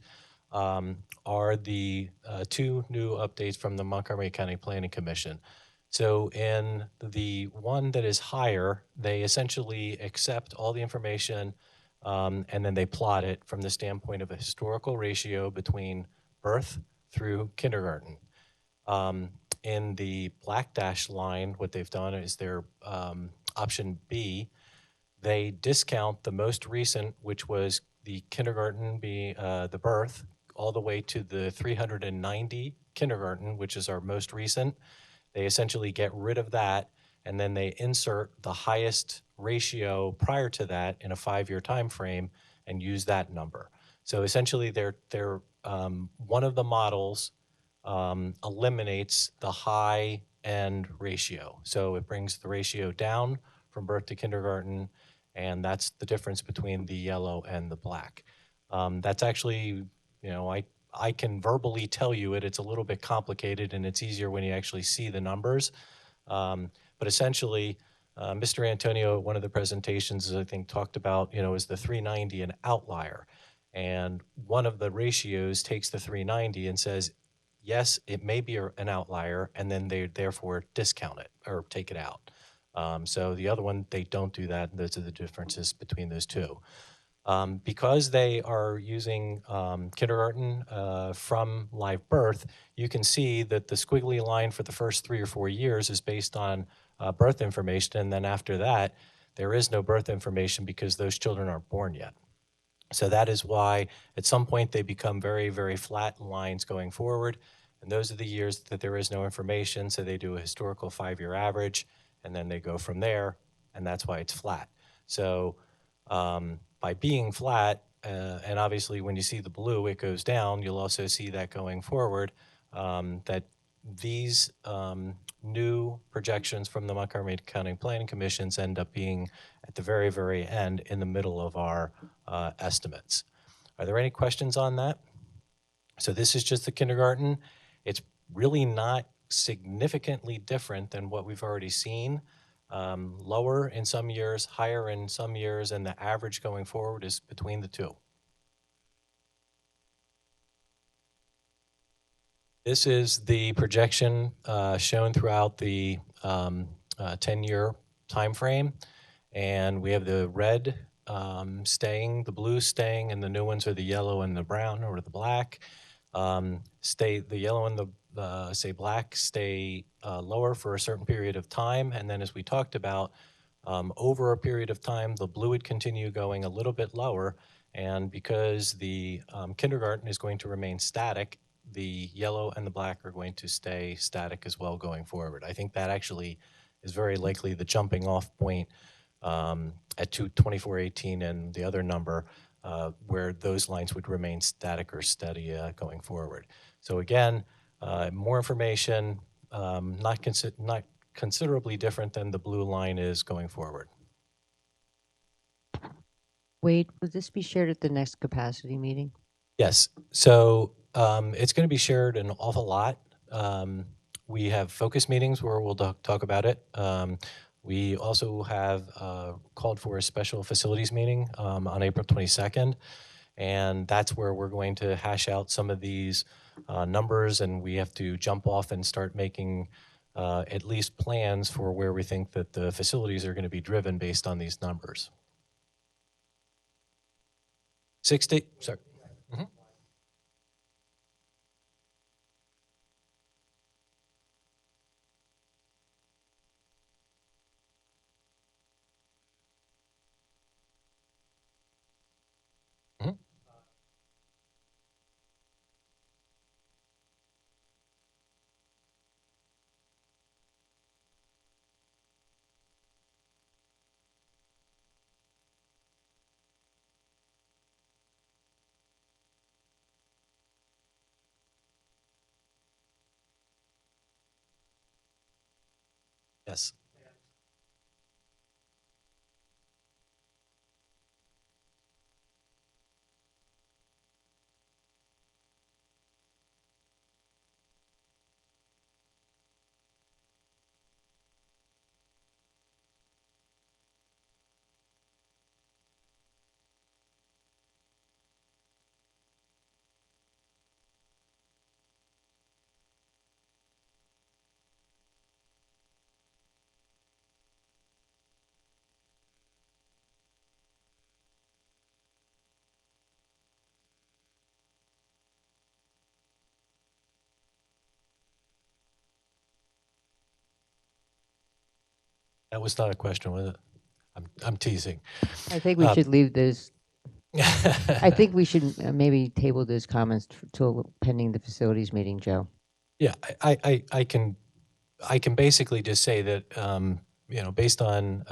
are the two new updates from the Montgomery County Planning Commission. So in the one that is higher, they essentially accept all the information and then they plot it from the standpoint of a historical ratio between birth through kindergarten. In the black dash line, what they've done is their option B, they discount the most recent, which was the kindergarten, the birth, all the way to the 390 kindergarten, which is our most recent. They essentially get rid of that, and then they insert the highest ratio prior to that in a 5-year time frame and use that number. So essentially, they're one of the models eliminates the high end ratio. So it brings the ratio down from birth to kindergarten, and that's the difference between the yellow and the black. That's actually, I can verbally tell you it's a little bit complicated, and it's easier when you actually see the numbers. But essentially, Mr. Antonio, at one of the presentations, I think, talked about, is the 390 an outlier? And one of the ratios takes the 390 and says, yes, it may be an outlier, and then they therefore discount it or take it out. So the other one, they don't do that. Those are the differences between those two. Because they are using kindergarten from live birth, you can see that the squiggly line for the first 3 or 4 years is based on birth information, and then after that, there is no birth information because those children aren't born yet. So that is why at some point they become very, very flat lines going forward. And those are the years that there is no information. So they do a historical 5-year average, and then they go from there, and that's why it's flat. So by being flat, and obviously when you see the blue, it goes down, you'll also see that going forward, that these new projections from the Montgomery County Planning Commissions end up being at the very, very end in the middle of our estimates. Are there any questions on that? So this is just the kindergarten. It's really not significantly different than what we've already seen. Lower in some years, higher in some years, and the average going forward is between the two. This is the projection shown throughout the 10-year time frame, and we have the red staying, the blue staying, and the new ones are the yellow and the brown or the black. The yellow and the say black stay lower for a certain period of time, and then as we talked about, over a period of time, the blue would continue going a little bit lower, and because the kindergarten is going to remain static, the yellow and the black are going to stay static as well going forward. I think that actually is very likely the jumping off point at 2418 and the other number where those lines would remain static or steady going forward. So again, more information, not considerably different than the blue line is going forward. Wade, will this be shared at the next capacity meeting? Yes, so it's going to be shared an awful lot. We have focus meetings where we'll talk about it. We also have called for a special facilities meeting on April 22nd, and that's where we're going to hash out some of these numbers, and we have to jump off and start making at least plans for where we think that the facilities are going to be driven based on these numbers. 60, sorry. Mm-hmm. Yes. That was not a question, was it? I'm teasing. I think we should leave those. I think we should maybe table those comments till pending the facilities meeting, Joe. Yeah, I can basically just say that you know, based on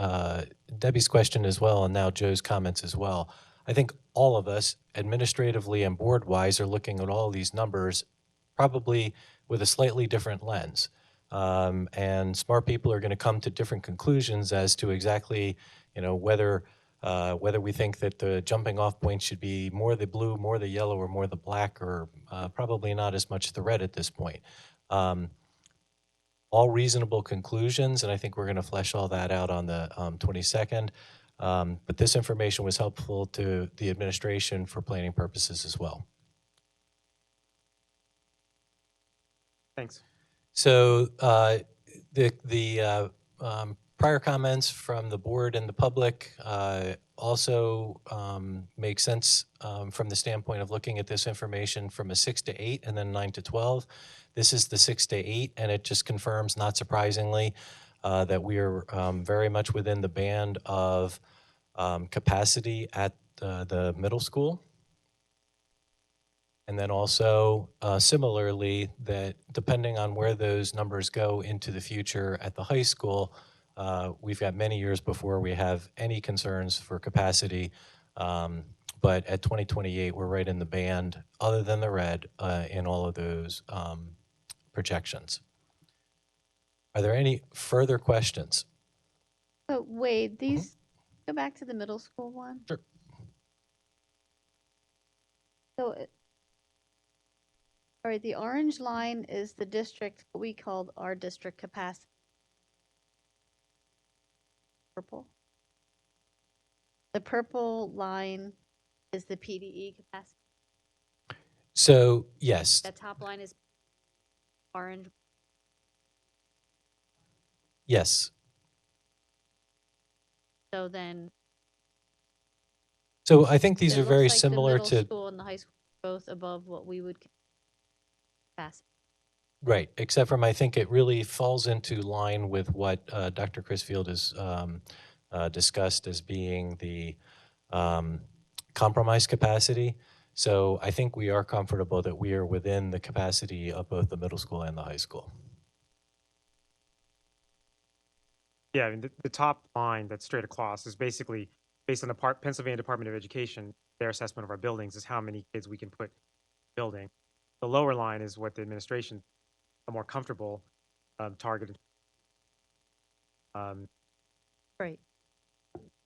Debbie's question as well, and now Joe's comments as well, I think all of us, administratively and board-wise, are looking at all these numbers probably with a slightly different lens. And smart people are going to come to different conclusions as to exactly, you know, whether we think that the jumping off point should be more the blue, more the yellow, or more the black, or probably not as much the red at this point. All reasonable conclusions, and I think we're going to flesh all that out on the 22nd. But this information was helpful to the administration for planning purposes as well. Thanks. So the prior comments from the board and the public also make sense from the standpoint of looking at this information from a 6 to 8 and then 9 to 12. This is the 6 to 8, and it just confirms, not surprisingly, that we are very much within the band of capacity at the middle school. And then also, similarly, that depending on where those numbers go into the future at the high school, we've got many years before we have any concerns for capacity. But at 2028, we're right in the band, other than the red, in all of those projections. Are there any further questions? So Wade, these go back to the middle school one. Sure. So, all right, the orange line is the district, what we called our district capacity. Purple. The purple line is the PDE capacity. So, yes. The top line is orange. Yes. So then So I think these It are very looks like similar the middle to, school and the high school are both above what we would pass. right, except from I think it really falls into line with what Dr. Crisfield has discussed as being the compromise capacity. So I think we are comfortable that we are within the capacity of both the middle school and the high school. Yeah, I mean, the top line that's straight across is basically based on the Pennsylvania Department of Education, their assessment of our buildings is how many kids we can put in the building. The lower line is what the administration are more comfortable targeted. Right.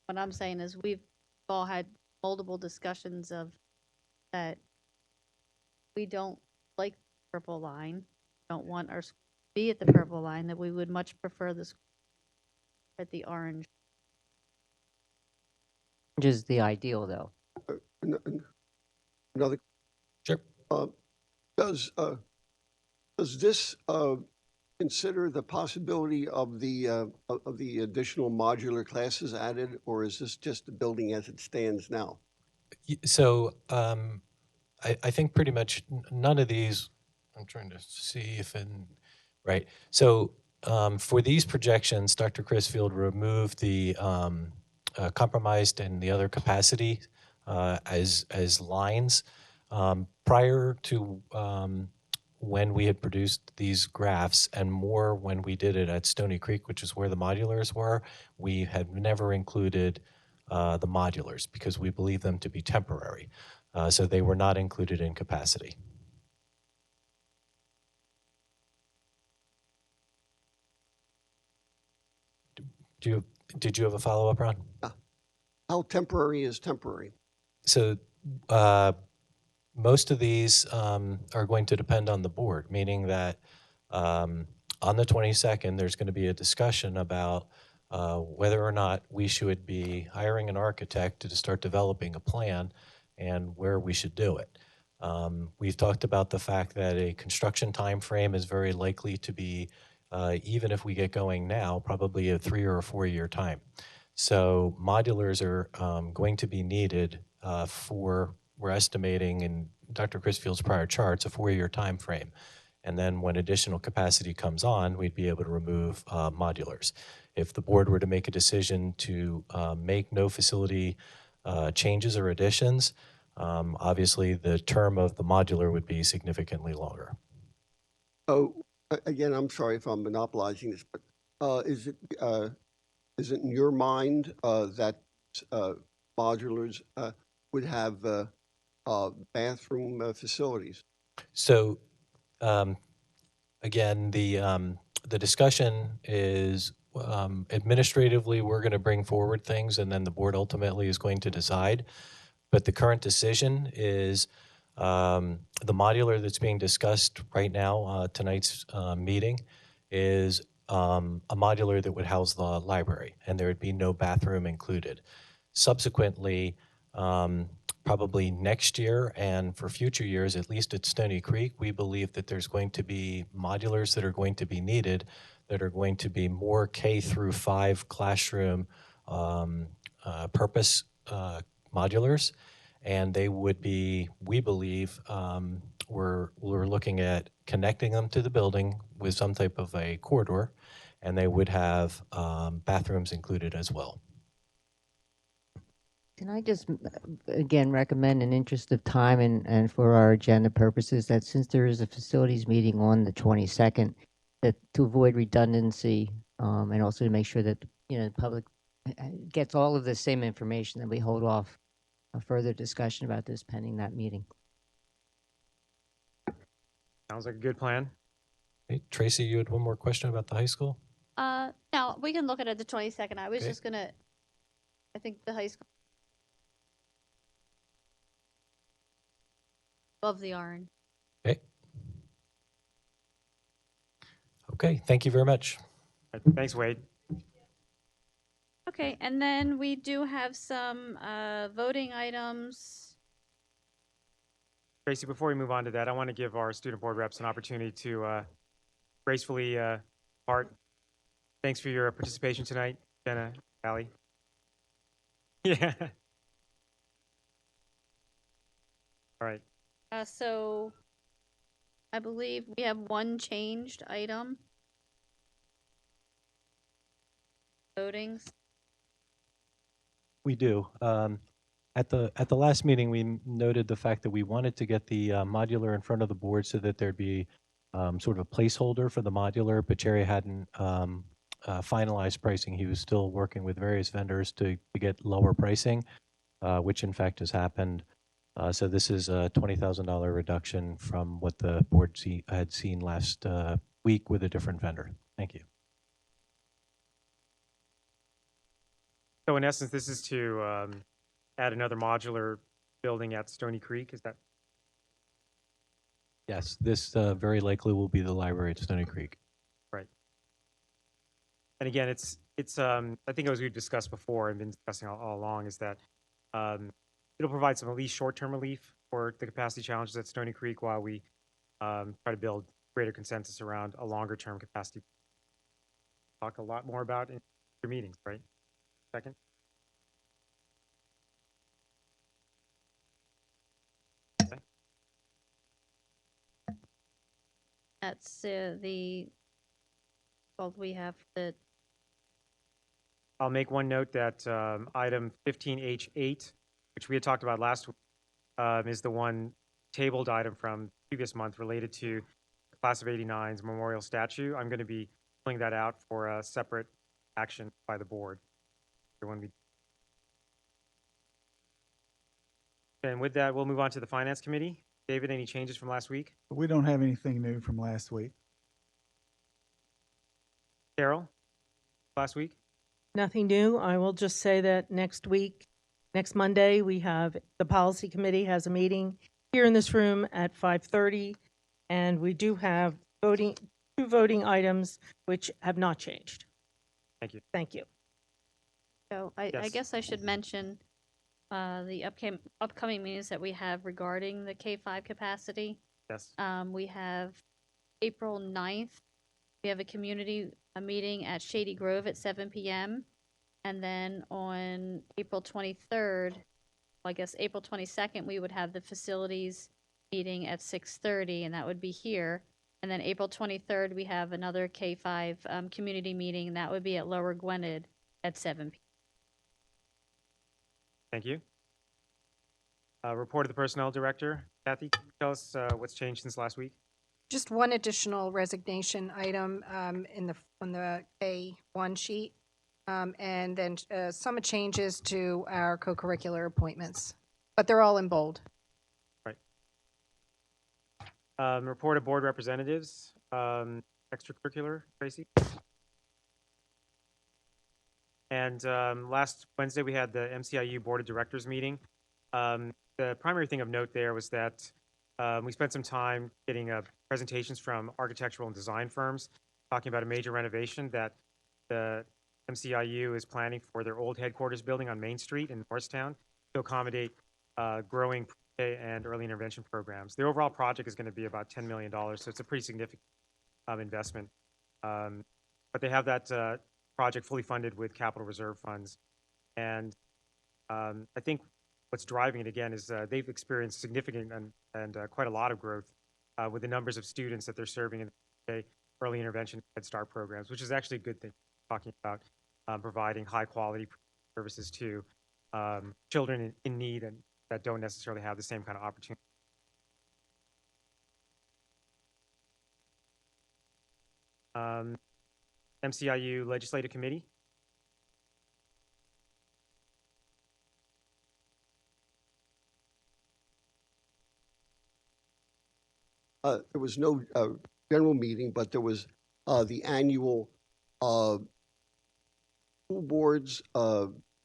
What I'm saying is we've all had multiple discussions of that we don't like the purple line, don't want our school to be at the purple line, that we would much prefer the school at the orange. Which is the ideal, though. Another. Sure. Does this consider the possibility of the additional modular classes added, or is this just the building as it stands now? So I think pretty much none of these, I'm trying to see if right. So for these projections, Dr. Crisfield removed the compromised and the other capacity as lines. Prior to when we had produced these graphs, and more when we did it at Stony Creek, which is where the modulars were, we had never included the modulars because we believe them to be temporary. So they were not included in capacity. Did you have a follow-up, Ron? How temporary is temporary? So most of these are going to depend on the board, meaning that on the 22nd, there's going to be a discussion about whether or not we should be hiring an architect to start developing a plan and where we should do it. We've talked about the fact that a construction time frame is very likely to be, even if we get going now, probably a 3 or a 4 year time. So modulars are going to be needed we're estimating in Dr. Crisfield's prior charts, a 4 year time frame. And then when additional capacity comes on, we'd be able to remove modulars. If the board were to make a decision to make no facility changes or additions, obviously the term of the modular would be significantly longer. Oh, again, I'm sorry if I'm monopolizing this, but is it in your mind that modulars would have bathroom facilities? So again, the discussion is administratively, we're going to bring forward things and then the board ultimately is going to decide. But the current decision is the modular that's being discussed right now, tonight's meeting, is a modular that would house the library and there would be no bathroom included. Subsequently, probably next year and for future years, at least at Stony Creek, we believe that there's going to be modulars that are going to be needed that are going to be more K through 5 classroom purpose modulars. And they would be, we believe, we're looking at connecting them to the building with some type of a corridor, and they would have bathrooms included as well. Can I just, again, recommend in interest of time and for our agenda purposes that since there is a facilities meeting on the 22nd, that to avoid redundancy and also to make sure that, the public gets all of the same information, that we hold off a further discussion about this pending that meeting. Sounds like a good plan. Hey, Tracy, you had one more question about the high school? No, we can look at it the 22nd. I was just gonna, I think the high school above the orange. Okay. Okay, thank you very much. Thanks, Wade. Okay, and then we do have some voting items. Tracy, before we move on to that, I want to give our student board reps an opportunity to gracefully depart. Thanks for your participation tonight, Jenna, Allie. Yeah. All right. So I believe we have one changed item. Votings. We do. At the last meeting, we noted the fact that we wanted to get the modular in front of the board so that there'd be sort of a placeholder for the modular, but Jerry hadn't finalized pricing. He was still working with various vendors to get lower pricing, which in fact has happened. So this is a $20,000 reduction from what the board had seen last week with a different vendor. Thank you. So in essence, this is to add another modular building at Stony Creek. Is that? Yes, this very likely will be the library at Stony Creek. Right. And again, it's I think as we've discussed before and been discussing all along is that it'll provide some at least short-term relief for the capacity challenges at Stony Creek while we try to build greater consensus around a longer-term capacity. Talk a lot more about in your meetings, right? Second. Okay. That's we have the. I'll make one note that item 15H8, which we had talked about last week, is the one tabled item from previous month related to the Class of 89's memorial statue. I'm going to be pulling that out for a separate action by the board. And with that, we'll move on to the Finance Committee. David, any changes from last week? We don't have anything new from last week. Carol, last week? Nothing new. I will just say that next Monday, we have the Policy Committee has a meeting here in this room at 5:30, and we do have two voting items which have not changed. Thank you. Thank you. So I guess I should mention the upcoming meetings that we have regarding the K-5 capacity. Yes. We have April 9th. We have a meeting at Shady Grove at 7 p.m. And then on April 23rd, I guess April 22nd, we would have the facilities meeting at 6:30, and that would be here. And then April 23rd, we have another K-5 community meeting, and that would be at Lower Gwynedd at 7 p.m. Thank you. Report of the Personnel Director. Kathy, can you tell us what's changed since last week? Just one additional resignation item on the K1 sheet, and then some changes to our co-curricular appointments, but they're all in bold. Right. Report of Board Representatives. Extracurricular, Tracy. And last Wednesday, we had the MCIU Board of Directors meeting. The primary thing of note there was that we spent some time getting presentations from architectural and design firms talking about a major renovation that the MCIU is planning for their old headquarters building on Main Street in Morristown to accommodate growing pre-K and early intervention programs. The overall project is going to be about $10 million, so it's a pretty significant investment. But they have that project fully funded with capital reserve funds. And I think what's driving it again is they've experienced significant and quite a lot of growth with the numbers of students that they're serving in the early intervention Head Start programs, which is actually a good thing, talking about providing high quality services to children in need and that don't necessarily have the same kind of opportunity. MCIU Legislative Committee. There was no general meeting, but there was the annual school boards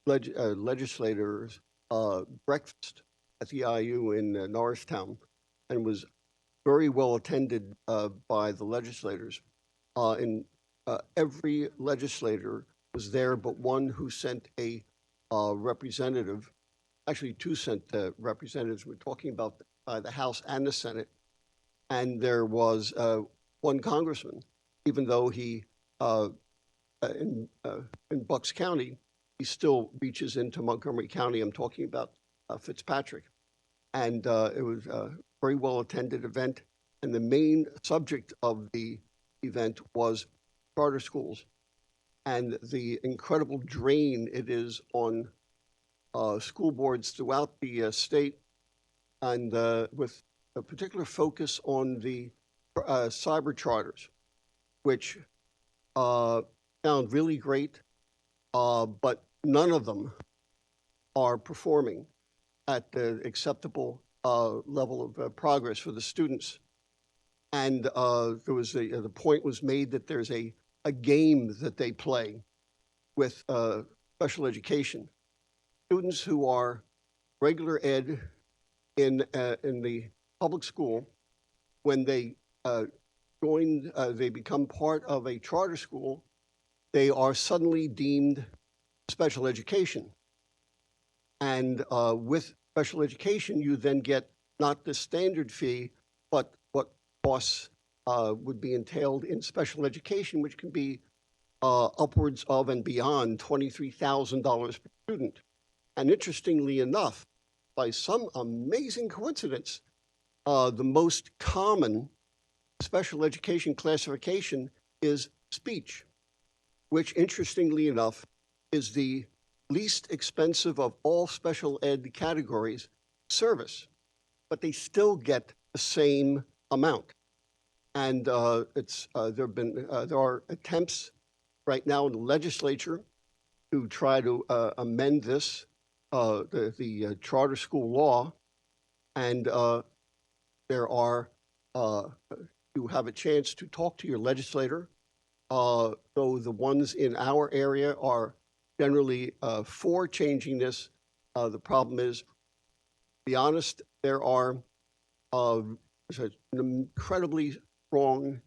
legislators breakfast at the IU in Norristown, and was very well attended by the legislators. Every legislator was there, but one who sent a representative. Actually, two sent representatives. We're talking about the House and the Senate. And there was one congressman, even though he, in Bucks County, he still reaches into Montgomery County. I'm talking about Fitzpatrick. and it was a very well attended event. And the main subject of the event was charter schools and the incredible drain it is on school boards throughout the state, and with a particular focus on the cyber charters, which sound really great, but none of them are performing at the acceptable level of progress for the students. And there was the point was made that there's a game that they play with special education. Students who are regular ed in the public school, when they they become part of a charter school, they are suddenly deemed special education. And with special education, you then get not the standard fee, but what costs would be entailed in special education, which can be upwards of and beyond $23,000 per student. And interestingly enough, by some amazing coincidence, the most common special education classification is speech, which interestingly enough is the least expensive of all special ed categories, service, but they still get the same amount. And there are attempts right now in the legislature to try to amend this, the charter school law, and there are you have a chance to talk to your legislator. Though the ones in our area are generally for changing this, the problem is, to be honest, there are an incredibly strong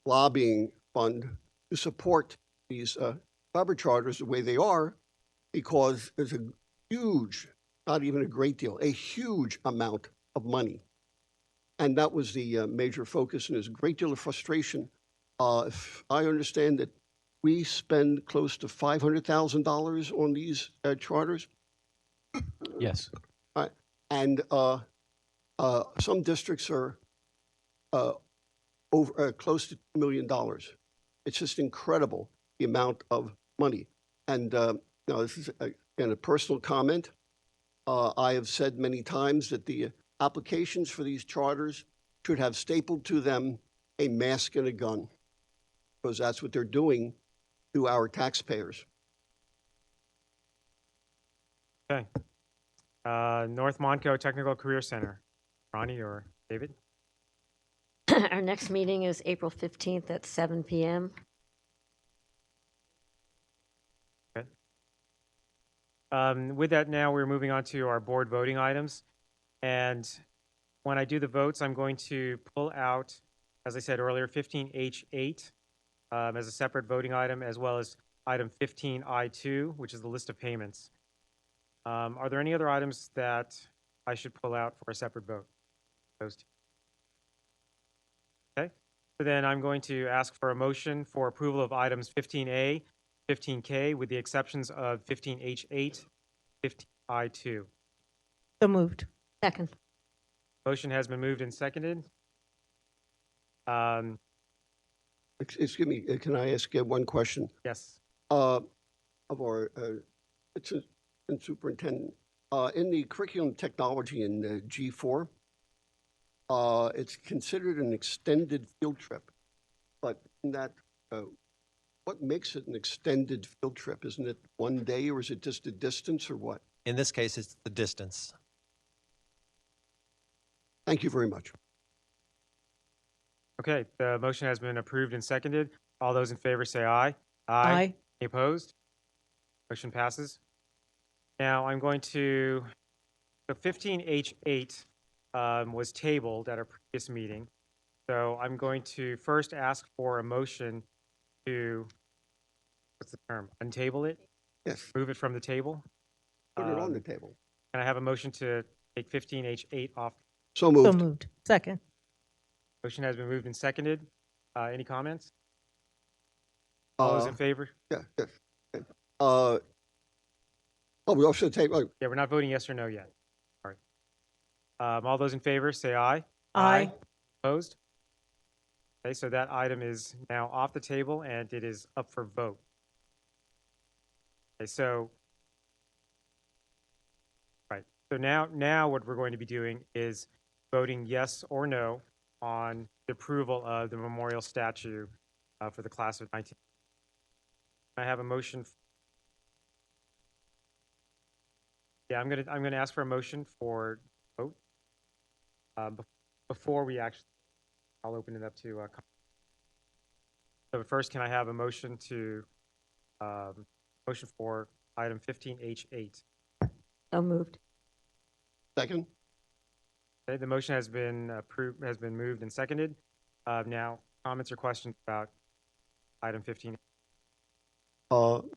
lobbying fund to support these cyber charters the way they are, because there's a huge, not even a great deal, a huge amount of money. And that was the major focus, and there's a great deal of frustration. If I understand that we spend close to $500,000 on these charters. Yes. And some districts are over close to $2 million. It's just incredible, the amount of money. And now this is again a personal comment. I have said many times that the applications for these charters should have stapled to them a mask and a gun, because that's what they're doing to our taxpayers. Okay. North Monco Technical Career Center. Ronnie or David? Our next meeting is April 15th at 7 p.m. Okay. With that, now we're moving on to our board voting items. And when I do the votes, I'm going to pull out, as I said earlier, 15H8 as a separate voting item, as well as item 15I2, which is the list of payments. Are there any other items that I should pull out for a separate vote? Those two. Okay. So then I'm going to ask for a motion for approval of items 15A, 15K, with the exceptions of 15H8, 15I2. So moved. Second. Motion has been moved and seconded. Excuse me, can I ask one question? Yes. Of our assistant superintendent, in the curriculum technology in G4, it's considered an extended field trip, but in that, what makes it an extended field trip? Isn't it one day, or is it just a distance, or what? In this case, it's the distance. Thank you very much. Okay, the motion has been approved and seconded. All those in favor say aye. Aye. Any opposed? Motion passes. Now I'm going to, so 15H8 was tabled at our previous meeting. So I'm going to first ask for a motion to, what's the term, untable it? Yes. Move it from the table? Put it on the table. Can I have a motion to take 15H8 off? So moved. So moved. Second. Motion has been moved and seconded. Any comments? All those in favor? Yeah, yes. Okay. Oh, we also take, Yeah, we're not voting yes or no yet. Sorry. All those in favor, say aye. Aye. Opposed? Okay, so that item is now off the table and it is up for vote. Okay, so, right. So now what we're going to be doing is voting yes or no on the approval of the memorial statue for the class of 19. I have a motion. Yeah, I'm gonna ask for a motion for vote. Before we actually, I'll open it up to. So first, can I have a motion to motion for item 15H8? So moved. Second? Okay, the motion has been approved, has been moved and seconded. Now, comments or questions about item 15?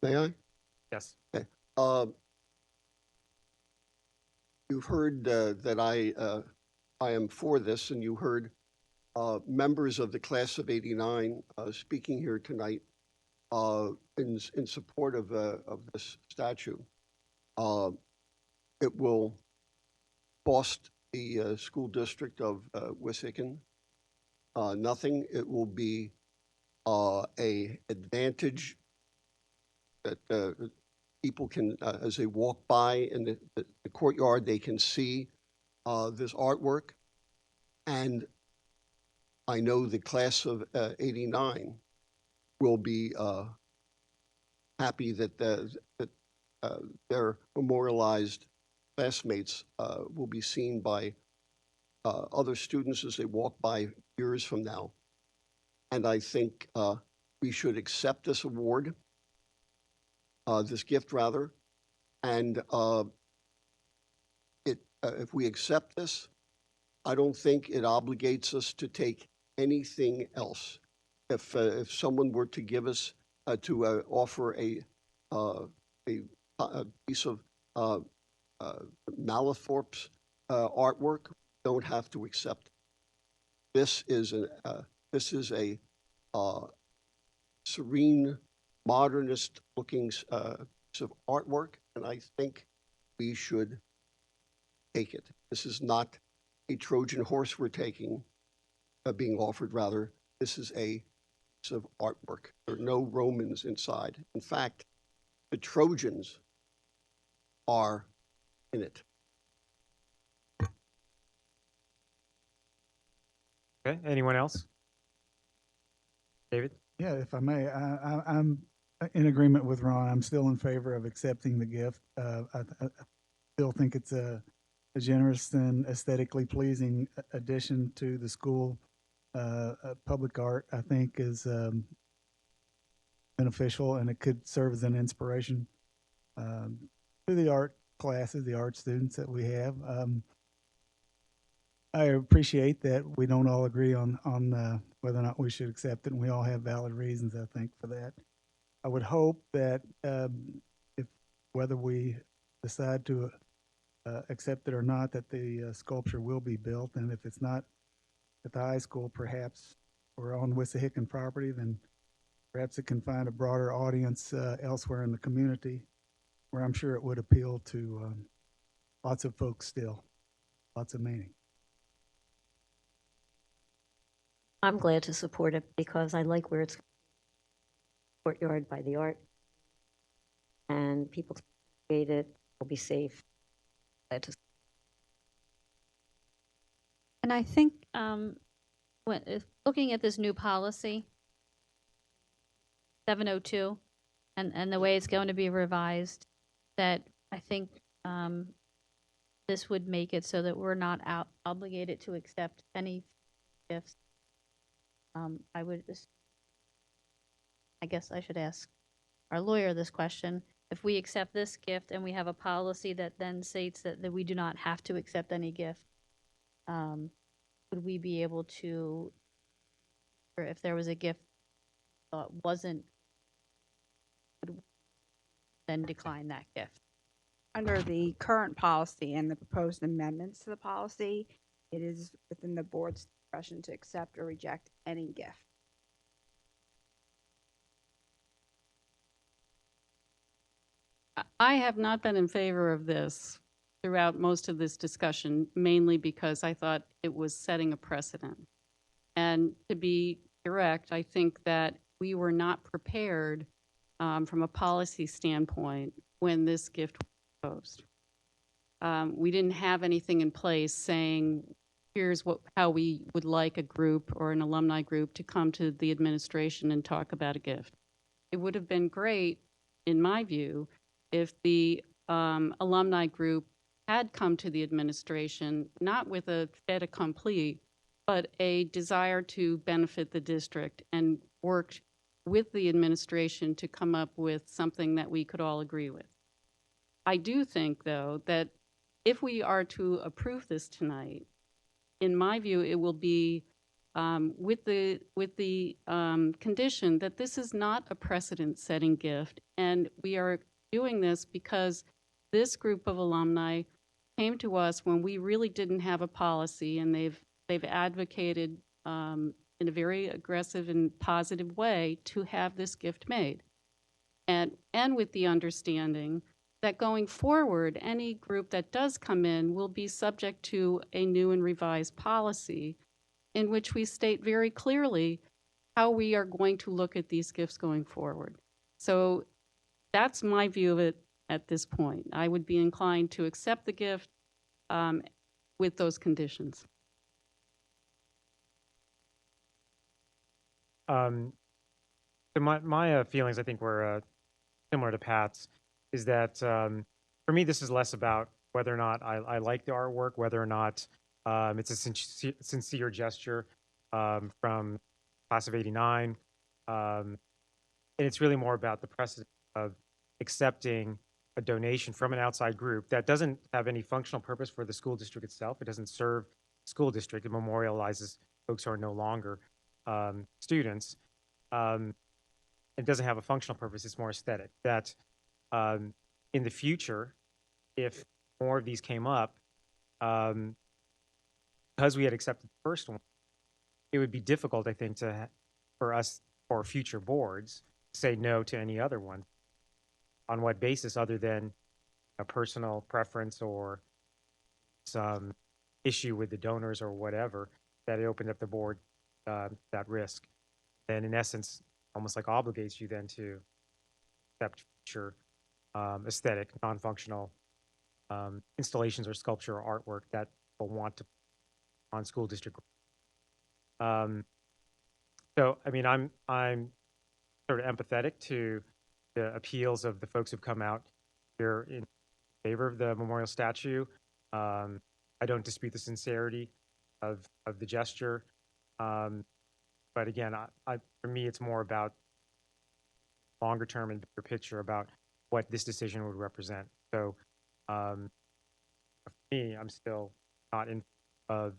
May I? Yes. Okay. You've heard that I am for this, and you heard members of the class of '89 speaking here tonight in support of this statue. It will cost the school district of Wissahickon nothing. It will be a advantage that people can, as they walk by in the courtyard, they can see this artwork. And I know the class of '89 will be happy that their memorialized classmates will be seen by other students as they walk by years from now. And I think we should accept this award, this gift rather, and if we accept this, I don't think it obligates us to take anything else. If someone were to give us to offer a piece of Malithorpe's artwork, don't have to accept it. This is a serene, modernist-looking piece of artwork, and I think we should take it. This is not a Trojan horse we're taking, being offered, rather. This is a piece of artwork. There are no Romans inside. In fact, the Trojans are in it. Okay, anyone else? David? Yeah, if I may, I'm in agreement with Ron. I'm still in favor of accepting the gift. I still think it's a generous and aesthetically pleasing addition to the school. Public art, I think, is beneficial, and it could serve as an inspiration to the art classes, the art students that we have. I appreciate that we don't all agree on whether or not we should accept it, and we all have valid reasons, I think, for that. I would hope that if whether we decide to accept it or not, that the sculpture will be built, and if it's not at the high school, perhaps, or on Wissahickon property, then perhaps it can find a broader audience elsewhere in the community, where I'm sure it would appeal to lots of folks still, lots of meaning. I'm glad to support it because I like where it's courtyard by the art, and people can create it, will be safe. Glad to. And I think if looking at this new policy, 702, and the way it's going to be revised, that I think this would make it so that we're not obligated to accept any gifts. I guess I should ask our lawyer this question. If we accept this gift and we have a policy that then states that we do not have to accept any gift, would we be able to, or if there was a gift that wasn't, would we then decline that gift? Under the current policy and the proposed amendments to the policy, it is within the board's discretion to accept or reject any gift. I have not been in favor of this throughout most of this discussion, mainly because I thought it was setting a precedent. And to be direct, I think that we were not prepared from a policy standpoint when this gift was proposed. We didn't have anything in place saying, here's how we would like a group or an alumni group to come to the administration and talk about a gift. It would have been great, in my view, if the alumni group had come to the administration, not with a fait accompli, but a desire to benefit the district and worked with the administration to come up with something that we could all agree with. I do think, though, that if we are to approve this tonight, in my view, it will be with the condition that this is not a precedent-setting gift, and we are doing this because this group of alumni came to us when we really didn't have a policy, and they've advocated in a very aggressive and positive way to have this gift made, and with the understanding that going forward, any group that does come in will be subject to a new and revised policy in which we state very clearly how we are going to look at these gifts going forward. So that's my view of it at this point. I would be inclined to accept the gift with those conditions. So my feelings, I think, were similar to Pat's, is that for me, this is less about whether or not I like the artwork, whether or not it's a sincere gesture from class of '89. And it's really more about the precedent of accepting a donation from an outside group that doesn't have any functional purpose for the school district itself. It doesn't serve the school district. It memorializes folks who are no longer students. It doesn't have a functional purpose. It's more aesthetic. That in the future, if more of these came up, because we had accepted the first one, it would be difficult, I think, for us or future boards to say no to any other one. On what basis, other than a personal preference or some issue with the donors or whatever, that it opened up the board that risk. And in essence, almost like obligates you then to accept future aesthetic, non-functional installations or sculpture or artwork that will want to on school district. So, I mean, I'm sort of empathetic to the appeals of the folks who've come out here in favor of the memorial statue. I don't dispute the sincerity of the gesture. But again, for me, it's more about longer term and bigger picture about what this decision would represent. So for me, I'm still not in of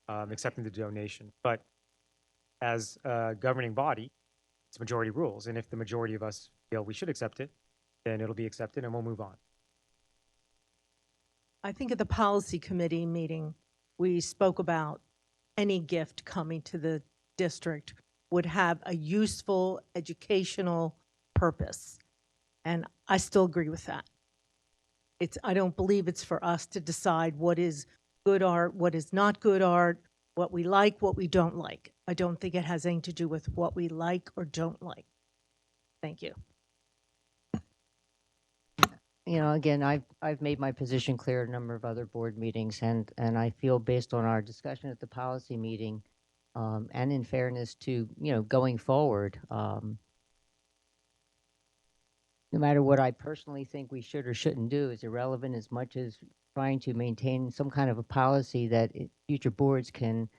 accepting the donation. But as a governing body, it's majority rules. And if the majority of us feel we should accept it, then it'll be accepted and we'll move on. I think at the policy committee meeting, we spoke about any gift coming to the district would have a useful educational purpose. And I still agree with that. I don't believe it's for us to decide what is good art, what is not good art, what we like, what we don't like. I don't think it has anything to do with what we like or don't like. Thank you. You know, again, I've made my position clear at a number of other board meetings, and I feel based on our discussion at the policy meeting, and in fairness to, going forward, no matter what I personally think we should or shouldn't do is irrelevant as much as trying to maintain some kind of a policy that future boards can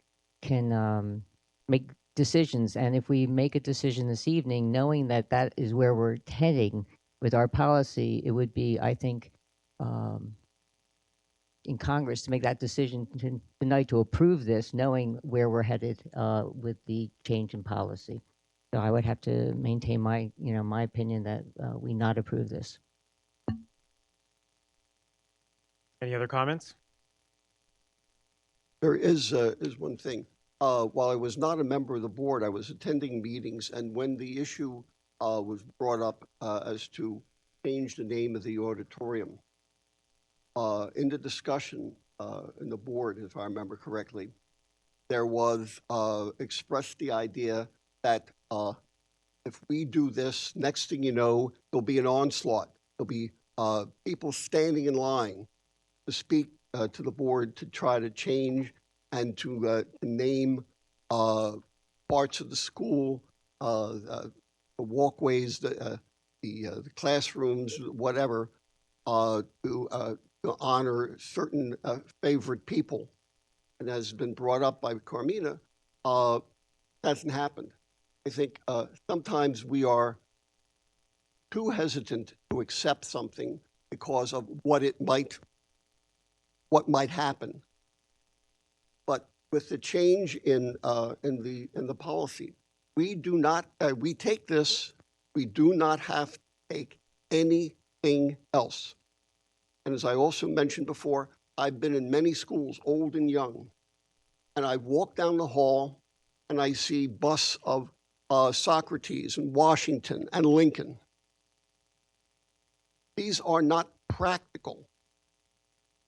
make decisions. And if we make a decision this evening, knowing that that is where we're heading with our policy, it would be, I think, in Congress to make that decision tonight to approve this, knowing where we're headed with the change in policy. So I would have to maintain my, my opinion that we not approve this. Any other comments? There is one thing. While I was not a member of the board, I was attending meetings, and when the issue was brought up as to change the name of the auditorium, in the discussion in the board, if I remember correctly, there was expressed the idea that if we do this, next thing you know, there'll be an onslaught. There'll be people standing in line to speak to the board to try to change and to name parts of the school, the walkways, the classrooms, whatever, to honor certain favorite people. And as has been brought up by Carmina, hasn't happened. I think sometimes we are too hesitant to accept something because of what might happen. But with the change in the policy, we do not we take this. We do not have to take anything else. And as I also mentioned before, I've been in many schools, old and young, and I walk down the hall and I see busts of Socrates and Washington and Lincoln. These are not practical.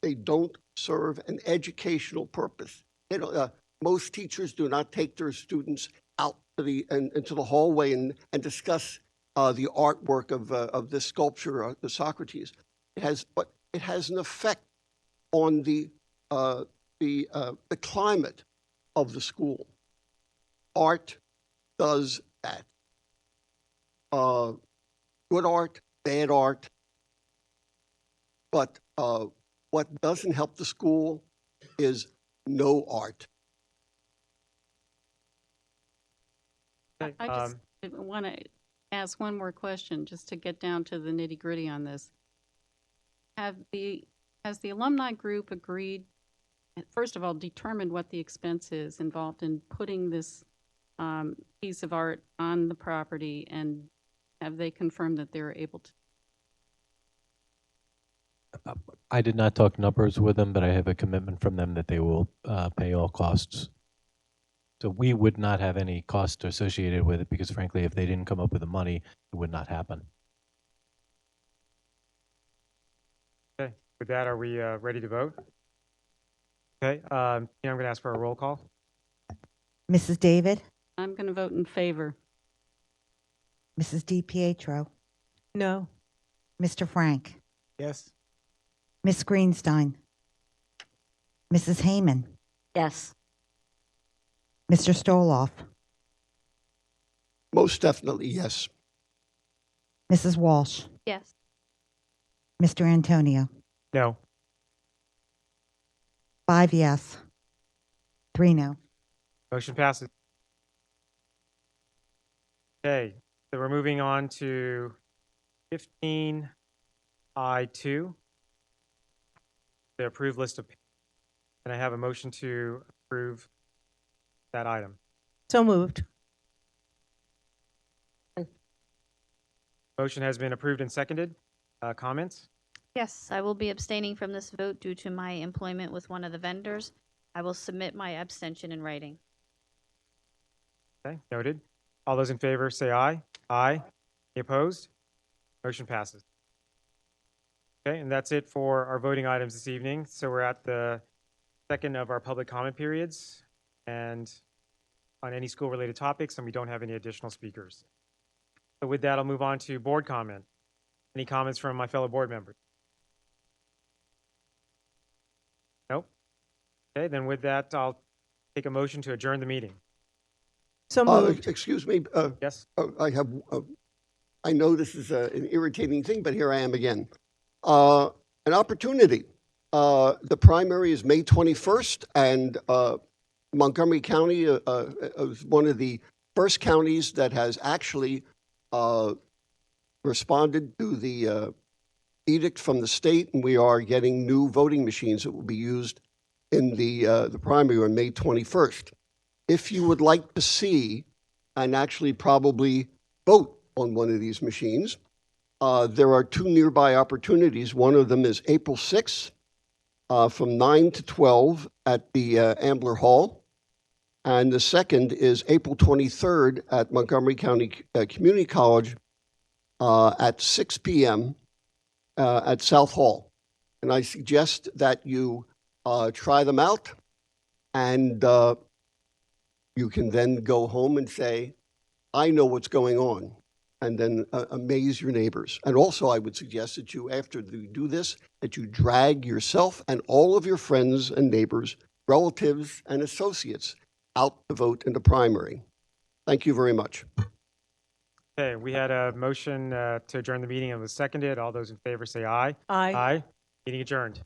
They don't serve an educational purpose. They don't, most teachers do not take their students out to into the hallway and discuss the artwork of this sculpture, the Socrates. But it has an effect on the climate of the school. Art does that. Good art, bad art. But what doesn't help the school is no art. I just want to ask one more question, just to get down to the nitty gritty on this. Has the alumni group agreed, first of all, determined what the expense is involved in putting this piece of art on the property, and have they confirmed that they're able to? I did not talk numbers with them, but I have a commitment from them that they will pay all costs. So we would not have any cost associated with it because, frankly, if they didn't come up with the money, it would not happen. Okay, with that, are we ready to vote? Okay, I'm going to ask for a roll call. Mrs. David? I'm going to vote in favor. Mrs. DiPietro? No. Mr. Frank? Yes. Miss Greenstein? Mrs. Heyman? Yes. Mr. Stoloff? Most definitely, yes. Mrs. Walsh? Yes. Mr. Antonio? No. 5 yes. 3 no. Motion passes. Okay, so we're moving on to 15I2, the approved list of. Can I have a motion to approve that item? So moved. Motion has been approved and seconded. Comments? Yes, I will be abstaining from this vote due to my employment with one of the vendors. I will submit my abstention in writing. Okay, noted. All those in favor say aye. Aye. Any opposed? Motion passes. Okay, and that's it for our voting items this evening. So we're at the second of our public comment periods and on any school-related topics, and we don't have any additional speakers. So with that, I'll move on to board comment. Any comments from my fellow board members? Nope. Okay, then with that, I'll take a motion to adjourn the meeting. So moved. Excuse me. Yes. I know this is an irritating thing, but here I am again. An opportunity. The primary is May 21st, and Montgomery County is one of the first counties that has actually responded to the edict from the state, and we are getting new voting machines that will be used in the primary on May 21st. If you would like to see and actually probably vote on one of these machines, there are 2 nearby opportunities. One of them is April 6th from 9 to 12 at the Ambler Hall. And the second is April 23rd at Montgomery County Community College at 6 p.m. At South Hall. And I suggest that you try them out, and you can then go home and say, I know what's going on, and then amaze your neighbors. And also, I would suggest that you, after you do this, that you drag yourself and all of your friends and neighbors, relatives and associates out to vote in the primary. Thank you very much. Okay, we had a motion to adjourn the meeting and it was seconded. All those in favor say aye. Aye. Aye. Meeting adjourned.